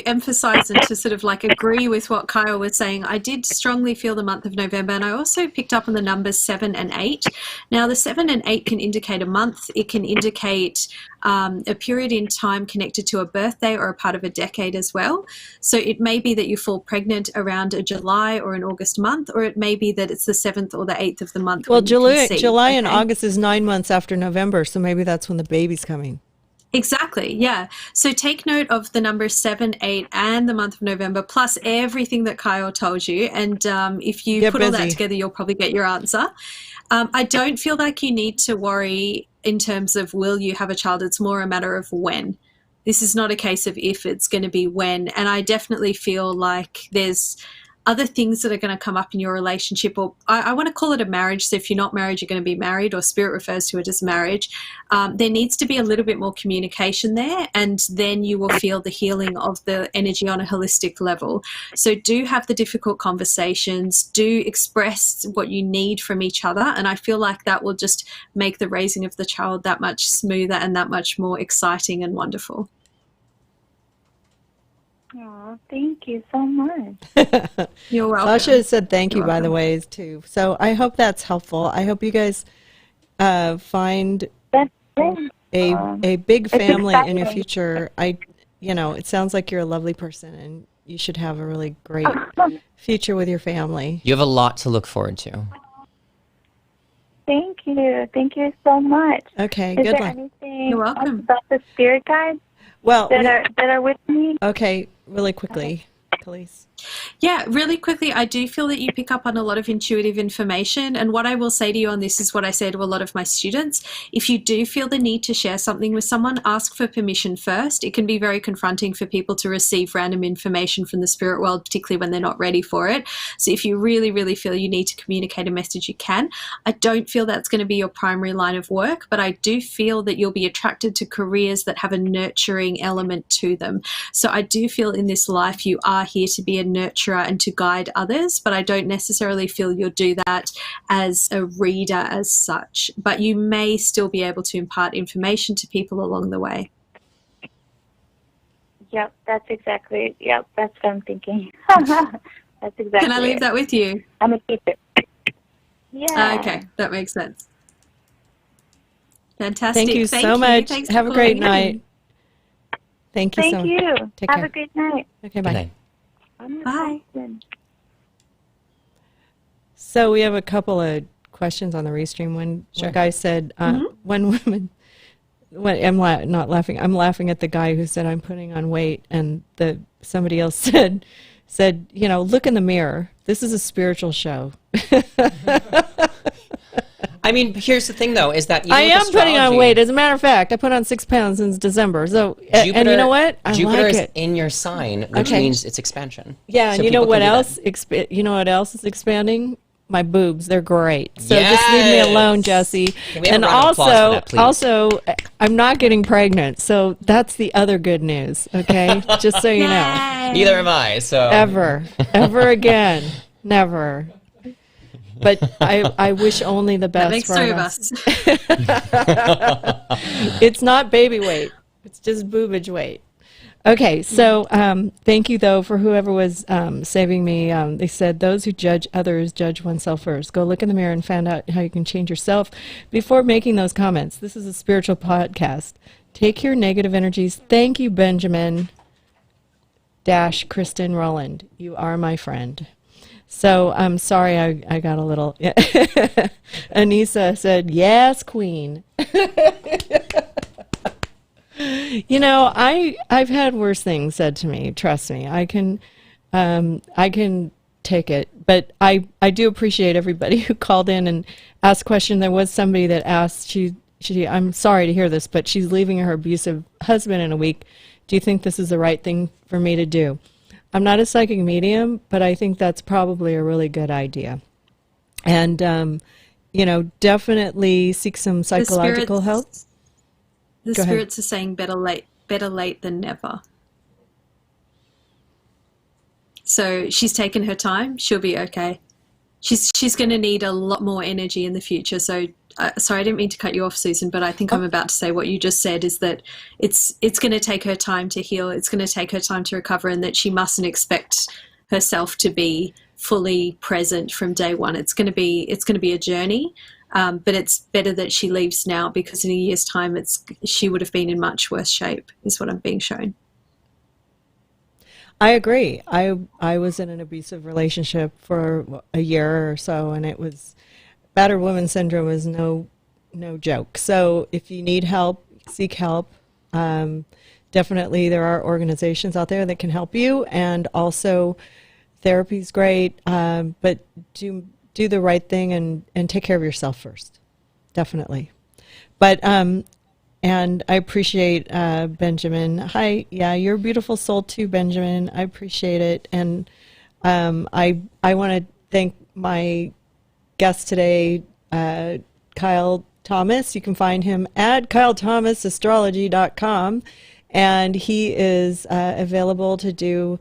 emphasize and to sort of like agree with what Kyle was saying, I did strongly feel the month of November, and I also picked up on the numbers 7 and 8. Now, the 7 and 8 can indicate a month. It can indicate a period in time connected to a birthday or a part of a decade as well. So it may be that you fall pregnant around a July or an August month, or it may be that it's the 7th or the 8th of the month. Well, when you conceive, July and okay? August is 9 months after November, so maybe that's when the baby's coming. Exactly, yeah. So take note of the numbers 7, 8, and the month of November, plus everything that Kyle told you. And if you Get put all that busy. together, you'll probably get your answer. I don't feel like you need to worry in terms of will you have a child. It's more a matter of when. This is not a case of if, it's going to be when. And I definitely feel like there's other things that are going to come up in your relationship, or I want to call it a marriage. So if you're not married, you're going to be married, or spirit refers to it as marriage. There needs to be a little bit more communication there, and then you will feel the healing of the energy on a holistic level. So do have the difficult conversations, do express what you need from each other, and I feel like that will just make the raising of the child that much smoother and that much more exciting and wonderful. Oh, thank you so much. You're welcome. Sasha said thank you, You're by the welcome. way, too. So I hope that's helpful. I hope you guys find That's great. a big it's family in your exciting. future. It sounds like you're a lovely person, and you should have a really great future with your family. You have a lot to look forward to. Thank you. Thank you so much. Okay, Is good there luck. anything You're welcome. else about the spirit guides Well, that are with me? okay, really quickly, Calise? Yeah, really quickly, I do feel that you pick up on a lot of intuitive information. And what I will say to you on this is what I say to a lot of my students. If you do feel the need to share something with someone, ask for permission first. It can be very confronting for people to receive random information from the spirit world, particularly when they're not ready for it. So if you really, really feel you need to communicate a message, you can. I don't feel that's going to be your primary line of work, but I do feel that you'll be attracted to careers that have a nurturing element to them. So I do feel in this life you are here to be a nurturer and to guide others, but I don't necessarily feel you'll do that as a reader as such, but you may still be able to impart information to people along the way. Yep, that's what I'm thinking. That's exactly. Can I leave that with you? I'm a teacher. Yeah. Okay, that makes sense. Fantastic. Thank you so much. Thanks for Have a great calling in. night. Thank you so much. Thank you. Take Have care. a great night. Okay, Good bye. night. Bye. So we have a couple of questions on the restream. One guy said, one woman, not laughing. I'm laughing at the guy who said I'm putting on weight, and somebody else said, look in the mirror. This is a spiritual show. I mean, here's the thing, though, is that even I with am putting on astrology, weight. As a matter of fact, I put on 6 pounds since December. So, and you know what? I Jupiter like is it. in your sign, which means it's expansion. Yeah, So and you know people what can do else? that. You know what else is expanding? My boobs. They're great. So just leave me alone, Jesse. Can we have And a round of applause for that, please? also, I'm not getting pregnant. So that's the other good news. Okay, just so you know. Neither am I, so. Ever again, never. But I wish only the best That makes for three of us. us. It's not baby weight. It's just boobage weight. Okay, so thank you, though, for whoever was saving me. They said, those who judge others judge oneself first. Go look in the mirror and find out how you can change yourself before making those comments. This is a spiritual podcast. Take your negative energies. Thank you, Benjamin - Kristen Rowland. You are my friend. So I'm sorry I got a little... Anissa said, yes, queen. I've had worse things said to me. Trust me, I can take it. But I do appreciate everybody who called in and asked questions. There was somebody that asked, I'm sorry to hear this, but she's leaving her abusive husband in a week. Do you think this is the right thing for me to do? I'm not a psychic medium, but I think that's probably a really good idea. And, definitely seek some psychological help. The Go ahead. spirits are saying better late than never. So she's taken her time. She'll be okay. She's going to need a lot more energy in the future. So sorry, I didn't mean to cut you off, Susan, but I think I'm about to say what you just said is that it's going to take her time to heal. It's going to take her time to recover, and that she mustn't expect herself to be fully present from day one. It's going to be a journey. But it's better that she leaves now, because in a year's time she would have been in much worse shape, is what I'm being shown. I agree. I was in an abusive relationship for a year or so, and it was battered woman syndrome is no joke. So if you need help, seek help. Definitely there are organizations out there that can help you, and also therapy's great, but do the right thing and take care of yourself first. Definitely. But and I appreciate Benjamin. Hi, yeah, you're a beautiful soul too, Benjamin. I appreciate it. And I want to thank my guest today, Kyle Thomas. You can find him at kylethomasastrology.com, and he is available to do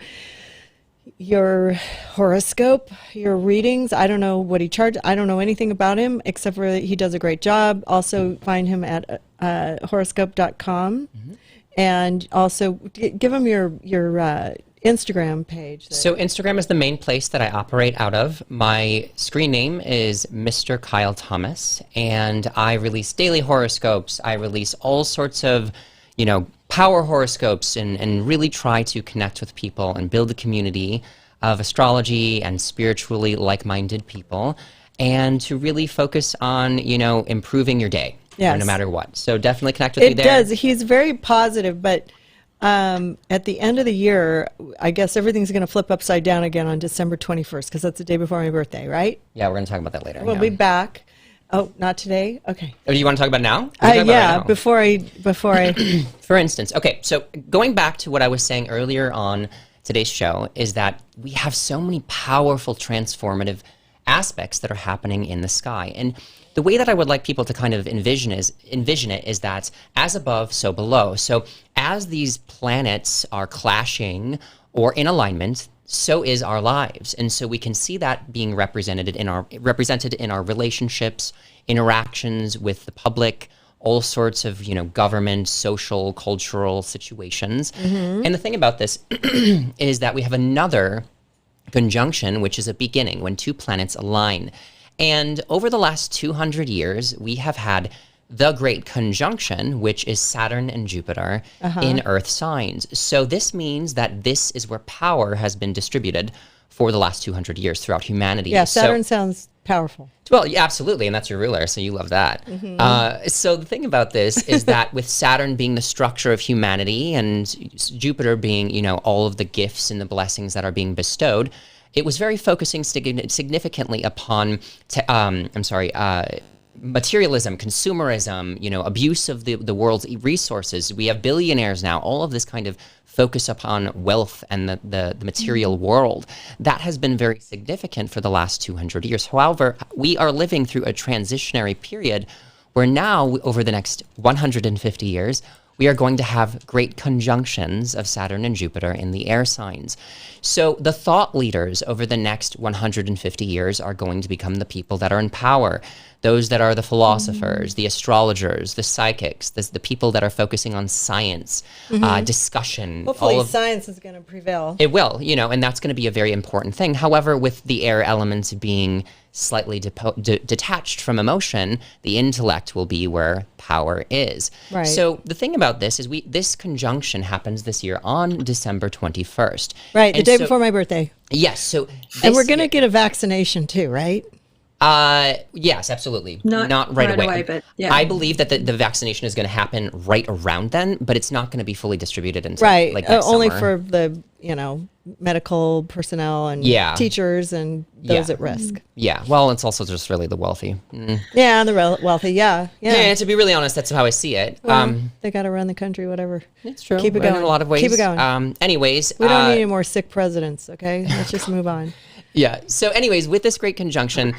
your horoscope, your readings. I don't know what he charges. I don't know anything about him except for he does a great job. Also find him at horoscope.com. And also give him your Instagram page. So Instagram is the main place that I operate out of. My screen name is Mr. Kyle Thomas, and I release daily horoscopes. I release all sorts of, power horoscopes, and really try to connect with people and build a community of astrology and spiritually like-minded people, and to really focus on, improving your day, Yes. no matter what. So definitely connect with me It there. does. He's very positive, but at the end of the year, I guess everything's going to flip upside down again on December 21st, because that's the day before my birthday, right? Yeah, we're going to talk about that later. We'll yeah. be back. Oh, not today? Okay. Oh, do you want to talk about it now? We can talk about it Yeah, right now. before I For instance, okay, so going back to what I was saying earlier on today's show is that we have so many powerful transformative aspects that are happening in the sky. And the way that I would like people to kind of envision it is that as above, so below. So as these planets are clashing or in alignment, so is our lives. And so we can see that being represented in our relationships, interactions with the public, all sorts of, government, social, cultural situations. And the thing about this is that we have another conjunction, which is a beginning when two planets align. And over the last 200 years, we have had the great conjunction, which is Saturn and Jupiter in Earth signs. So this means that this is where power has been distributed for the last 200 years throughout humanity. Yeah, Saturn sounds powerful. Well, yeah, absolutely, and that's your ruler, so you love that. So the thing about this is that with Saturn being the structure of humanity and Jupiter being, all of the gifts and the blessings that are being bestowed, it was very focusing significantly upon, materialism, consumerism, abuse of the world's resources. We have billionaires now, all of this kind of focus upon wealth and the material world. That has been very significant for the last 200 years. However, we are living through a transitionary period where now, over the next 150 years, we are going to have great conjunctions of Saturn and Jupiter in the air signs. So the thought leaders over the next 150 years are going to become the people that are in power, those that are the philosophers, the astrologers, the psychics, the people that are focusing on science, discussion. Hopefully science is going to prevail. It will, and that's going to be a very important thing. However, with the air elements being slightly detached from emotion, the intellect will be where power is. Right. So the thing about this is this conjunction happens this year on December 21st. Right, the day before my birthday. Yes. So and we're going to get a vaccination too, right? Yes, absolutely. Not right right away. away, but yeah. I believe that the vaccination is going to happen right around then, but it's not going to be fully distributed until Right, like next only summer. for the, medical personnel and teachers and those at risk. Yeah, well, it's also just really the wealthy. Yeah, and the wealthy, yeah. Yeah, to be really honest, that's how I see it. Well, they got to run the country, whatever. It's true. Keep it In going. a lot of ways. Keep it going. Anyways. We don't need any more sick presidents, okay? Let's just move on. Yeah. So anyways, with this great conjunction,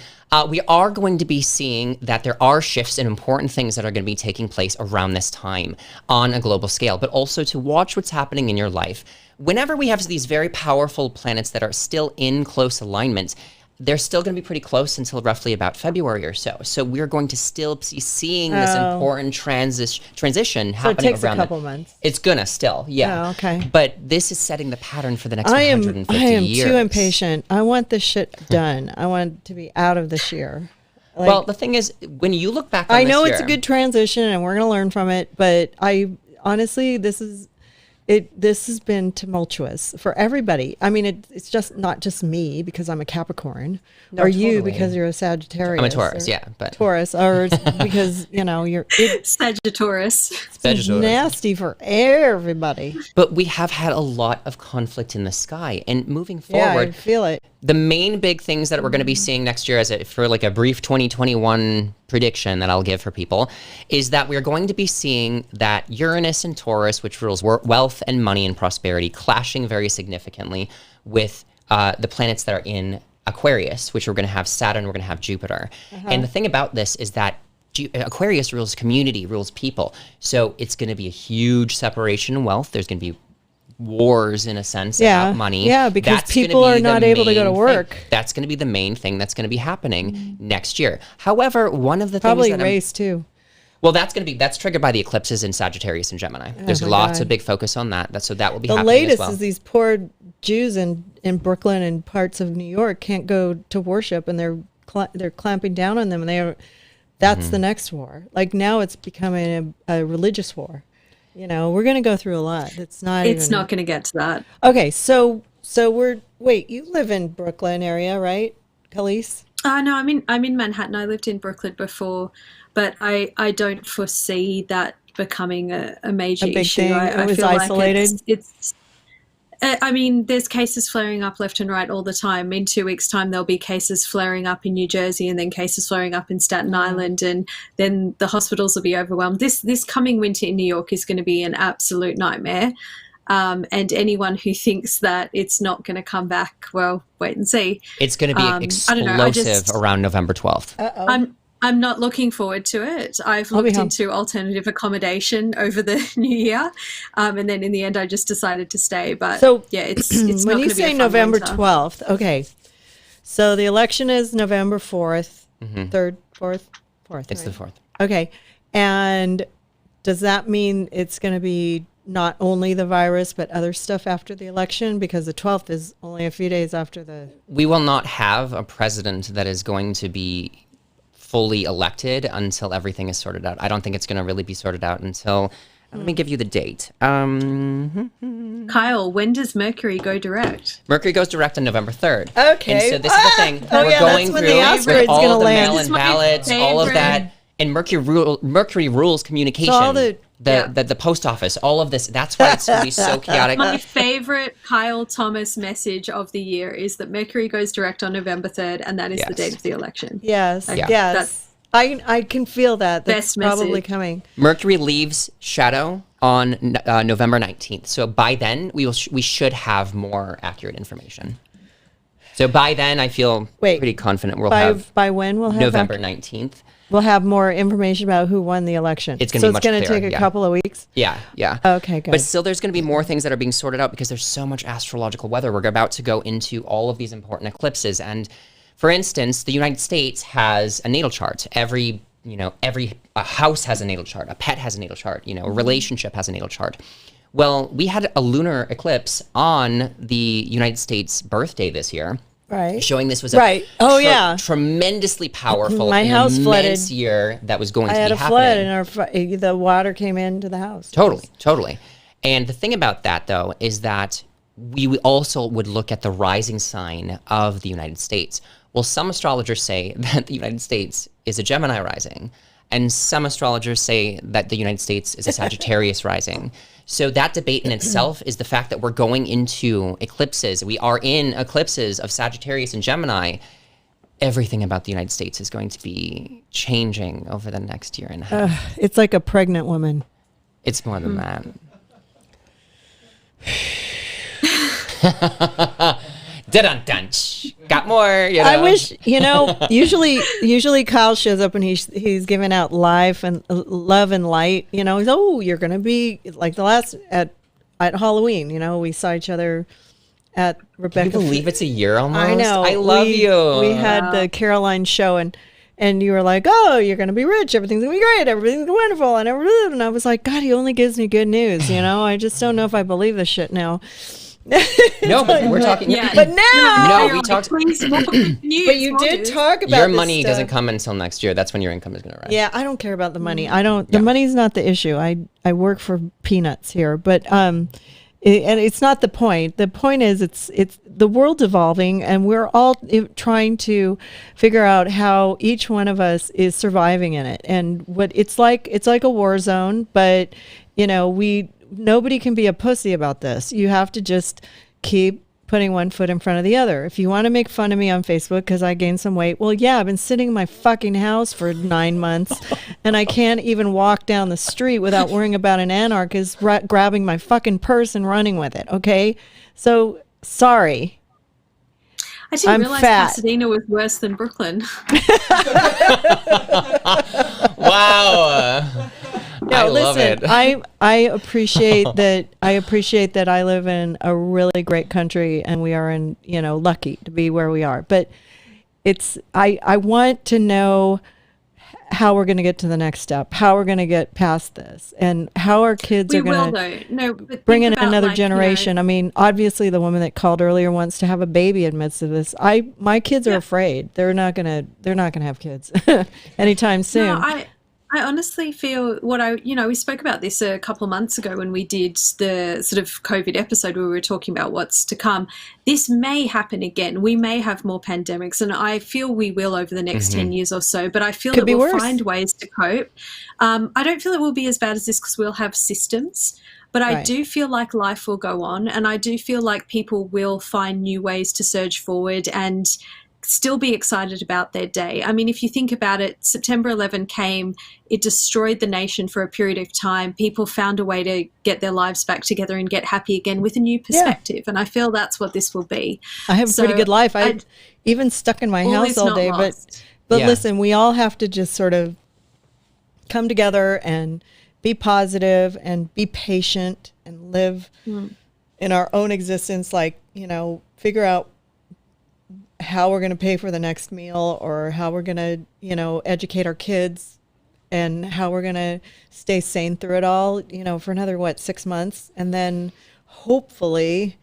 we are going to be seeing that there are shifts and important things that are going to be taking place around this time on a global scale, but also to watch what's happening in your life. Whenever we have these very powerful planets that are still in close alignment, they're still going to be pretty close until roughly about February or so. So we're going to still be seeing this important transition happening it takes around a couple months. It's gonna still, yeah. Oh, okay. But this is setting the pattern for the next 150 I am years. too impatient. I want this shit done. I want to be out of this year. Well, the thing is, when you look back on I this know year, it's a good transition and we're going to learn from it, but I honestly, this has been tumultuous for everybody. I mean, it's just not just me because I'm a Capricorn, No, or you totally. because you're a Sagittarius. I'm a Taurus, or yeah, but Taurus, or because you're Sagittarius. it's nasty for everybody. But we have had a lot of conflict in the sky, and moving Yeah, I forward, feel it. the main big things that we're going to be seeing next year, for like a brief 2021 prediction that I'll give for people, is that we're going to be seeing that Uranus and Taurus, which rules wealth and money and prosperity, clashing very significantly with the planets that are in Aquarius, which we're going to have Saturn, we're going to have Jupiter. And the thing about this is that Aquarius rules community, rules people. So it's going to be a huge separation in wealth. There's going to be wars in a sense about money. Yeah, because That's gonna people be are the not able to go to main work. thing. That's going to be the main thing that's going to be happening next year. However, one of the Probably things that race too. well, that's triggered by the eclipses in Sagittarius and Gemini. There's my lots God. of big focus on that. So that will be The happening latest as well. is these poor Jews in Brooklyn and parts of New York can't go to worship, and they're clamping down on them, and that's the next war. Like now, it's becoming a religious war. We're going to go through a lot. It's not Not going to get to that. Okay, so you live in Brooklyn area, right, Calise? No, I'm in Manhattan. I lived in Brooklyn before, but I don't foresee that becoming a major A big issue. thing. It was feel isolated. Like it's I mean, there's cases flaring up left and right all the time. In 2 weeks' time, there'll be cases flaring up in New Jersey, and then cases flaring up in Staten Island, and then the hospitals will be overwhelmed. This coming winter in New York is going to be an absolute nightmare. And anyone who thinks that it's not going to come back, well, wait and see. It's going to be explosive around November 12th. I'm not looking forward to it. I've looked into alternative accommodation over the new year, and then in the end, I just decided to stay. But yeah, it's not when you say November 12th, okay. So the election is November 4th, 3rd, 4th. It's the 4th. Okay, and does that mean it's going to be not only the virus but other stuff after the election? Because the 12th is only a few days after the. We will not have a president that is going to be fully elected until everything is sorted out. I don't think it's going to really be sorted out until, let me give you the date. Kyle, when does Mercury go direct? Mercury goes direct on November 3rd. Okay. And so this is the thing. We're going through with all the mail-in ballots, all of that. And Mercury rules communication. So the post office, all of this. That's why it's going to be so chaotic. My favorite Kyle Thomas message of the year is that Mercury goes direct on November 3rd, and that is the date of the election. Yes, yes. I can feel that. That's probably message. Coming. Mercury leaves shadow on November 19th. So by then, we should have more accurate information. So by then, I feel pretty confident we'll have. By when we'll have November 19th. We'll have more information about who won the election. It's going to be much clearer. So it's going to take a couple of weeks? Yeah. Okay, good. But still, there's going to be more things that are being sorted out because there's so much astrological weather. We're about to go into all of these important eclipses. And for instance, the United States has a natal chart. Every house has a natal chart. A pet has a natal chart. A relationship has a natal chart. Well, we had a lunar eclipse on the United States birthday this year. Right. Showing this was a tremendously powerful, my house immense flooded. year that was going to be happening. I had a flood, and the water came into the house. Totally. And the thing about that, though, is that we also would look at the rising sign of the United States. Well, some astrologers say that the United States is a Gemini rising, and some astrologers say that the United States is a Sagittarius rising. So that debate in itself is the fact that we're going into eclipses. We are in eclipses of Sagittarius and Gemini. Everything about the United States is going to be changing over the next year and a half. It's like a pregnant woman. It's more than that. Dun-dun-dun. Got more, I wish, usually Kyle shows up and he's giving out life and love and light. He's, you're going to be like the last at Halloween, we saw each other at Rebecca. Can you believe it's a year almost? I know. I love you. We had the Caroline show and you were like, oh, you're going to be rich. Everything's going to be great. Everything's wonderful. And I was like, God, he only gives me good news. I just don't know if I believe this shit now. No, but we're talking. Yeah. But now, we talked. But you did talk about your money stuff. doesn't come until next year. That's when your income is going to rise. Yeah, I don't care about the money. The money's not the issue. I work for peanuts here, but and it's not the point. The point is, it's the world's evolving, and we're all trying to figure out how each one of us is surviving in it, and what it's like a war zone, but nobody can be a pussy about this. You have to just keep putting one foot in front of the other. If you want to make fun of me on Facebook because I gained some weight, well, yeah, I've been sitting in my fucking house for 9 months and I can't even walk down the street without worrying about an anarchist grabbing my fucking purse and running with it, okay? So, sorry. I didn't realize Pasadena was worse than Brooklyn. Wow. No, listen, I appreciate that. I appreciate that I live in a really great country and we are lucky to be where we are. But I want to know how we're going to get to the next step, how we're going to get past this, and how our kids are going to bring in another generation. I mean, obviously the woman that called earlier wants to have a baby in midst of this. My kids are afraid. They're not going to have kids anytime soon. I honestly feel we spoke about this a couple of months ago when we did the sort of COVID episode where we were talking about what's to come. This may happen again. We may have more pandemics, and I feel we will over the next 10 years or so, but I feel that we'll find ways to cope. I don't feel it will be as bad as this because we'll have systems, but I do feel like life will go on, and I do feel like people will find new ways to surge forward and still be excited about their day. I mean, if you think about it, September 11 came, it destroyed the nation for a period of time. People found a way to get their lives back together and get happy again with a new perspective. And I feel that's what this will be. I have a pretty good life. I even stuck in my house all day, but listen, we all have to just sort of come together and be positive and be patient and live in our own existence. Like, figure out how we're going to pay for the next meal, or how we're going to, educate our kids, and how we're going to stay sane through it all, for another, 6 months. And then hopefully.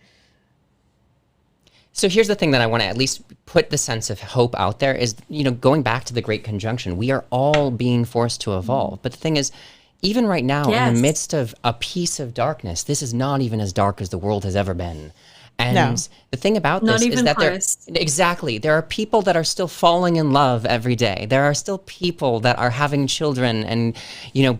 So here's the thing that I want to at least put the sense of hope out there is, going back to the Great Conjunction, we are all being forced to evolve. But the thing is, even right now, in the midst of a piece of darkness, this is not even as dark as the world has ever been. And the thing about this is that there are people that are still falling in love every day. There are still people that are having children and,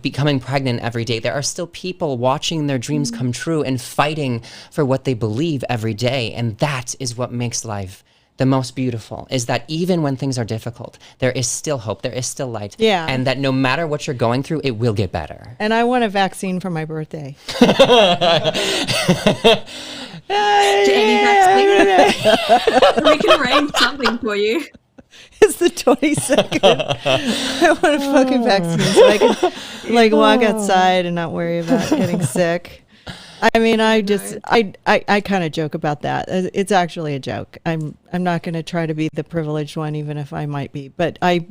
becoming pregnant every day. There are still people watching their dreams come true and fighting for what they believe every day. And that is what makes life the most beautiful, is that even when things are difficult, there is still hope, there is still light. Yeah. And that no matter what you're going through, it will get better. And I want a vaccine for my birthday. We can arrange something for you. It's the 22nd. I want a fucking vaccine so I can walk outside and not worry about getting sick. I mean, I kind of joke about that. It's actually a joke. I'm not going to try to be the privileged one, even if I might be. But I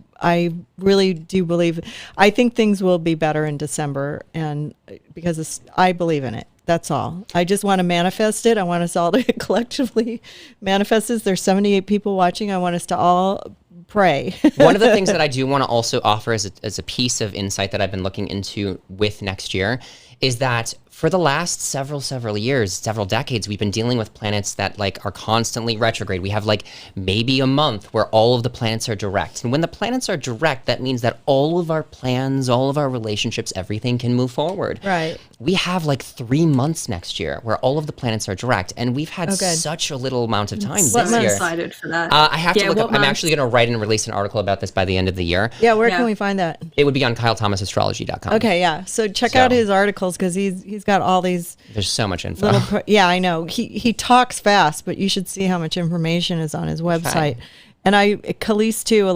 really do believe. I think things will be better in December, and because I believe in it. That's all. I just want to manifest it. I want us all to collectively manifest this. There's 78 people watching. I want us to all pray. One of the things that I do want to also offer as a piece of insight that I've been looking into with next year is that for the last several years, several decades, we've been dealing with planets that are constantly retrograde. We have maybe a month where all of the planets are direct. And when the planets are direct, that means that all of our plans, all of our relationships, everything can move forward. Right. We have 3 months next year where all of the planets are direct. And we've had such a little amount of time this year. I'm excited for that. I have to look up. I'm actually going to write and release an article about this by the end of the year. Yeah, where can we find that? It would be on KyleThomasAstrology.com. Okay, yeah. So check out his articles because he's got all these. There's so much info. Yeah, I know. He talks fast, but you should see how much information is on his website. And Calise too,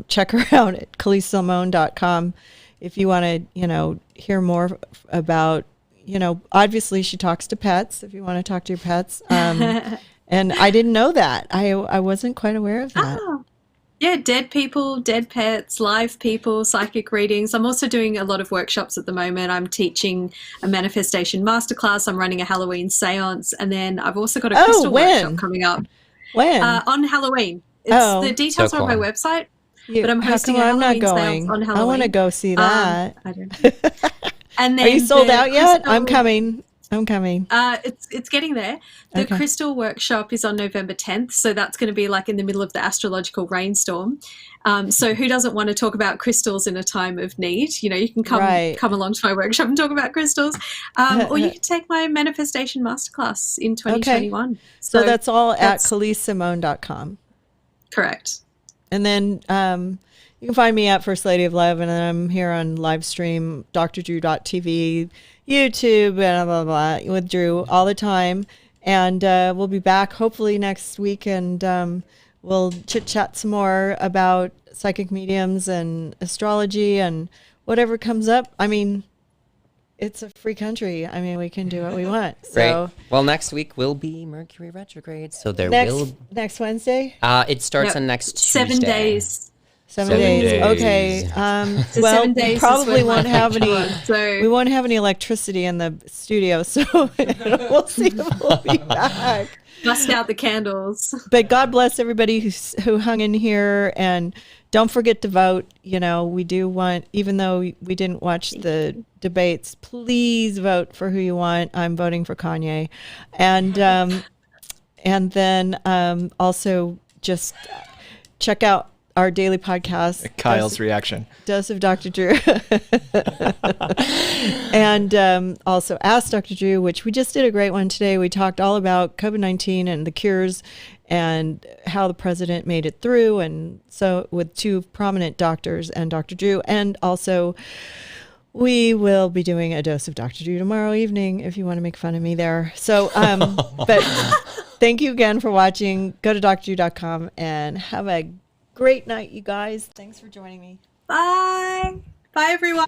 check her out at CaliseSimone.com if you want to, hear more about, obviously she talks to pets if you want to talk to your pets. And I didn't know that. I wasn't quite aware of that. Oh. Yeah, dead people, dead pets, live people, psychic readings. I'm also doing a lot of workshops at the moment. I'm teaching a manifestation masterclass. I'm running a Halloween seance. And then I've also got a crystal workshop coming up. When? On Halloween. The details are on my website. But I'm hosting a Halloween seance on Halloween. I want to go see that. I don't know. And then are you sold out yet? I'm coming. It's getting there. The crystal workshop is on November 10th, so that's going to be in the middle of the astrological rainstorm. So who doesn't want to talk about crystals in a time of need? You can come along to my workshop and talk about crystals, or you can take my manifestation masterclass in 2021. So that's all at CaliseSimone.com. Correct. And then you can find me at First Lady of Love, and then I'm here on live stream, drdrew.tv, YouTube, blah, blah, blah, with Drew all the time. And we'll be back hopefully next week, and we'll chit-chat some more about psychic mediums and astrology and whatever comes up. I mean, it's a free country. I mean, we can do what we want. So, right. Well, next week will be Mercury retrograde, so next Wednesday? It starts on next Tuesday. 7 days. 7 days. Okay. So well, 7 days we probably won't have any. So we won't have any electricity in the studio, so we'll see if we'll be back. Bust out the candles. But God bless everybody who hung in here, and don't forget to vote. You know, we do want, even though we didn't watch the debates, please vote for who you want. I'm voting for Kanye. And then also just check out our daily podcast. Kyle's reaction. Dose of Dr. Drew. And also Ask Dr. Drew, which we just did a great one today. We talked all about COVID-19 and the cures and how the president made it through. And so with two prominent doctors and Dr. Drew. And also we will be doing a Dose of Dr. Drew tomorrow evening if you want to make fun of me there. So, but thank you again for watching. Go to drdrew.com and have a great night, you guys. Thanks for joining me. Bye. Bye, everyone.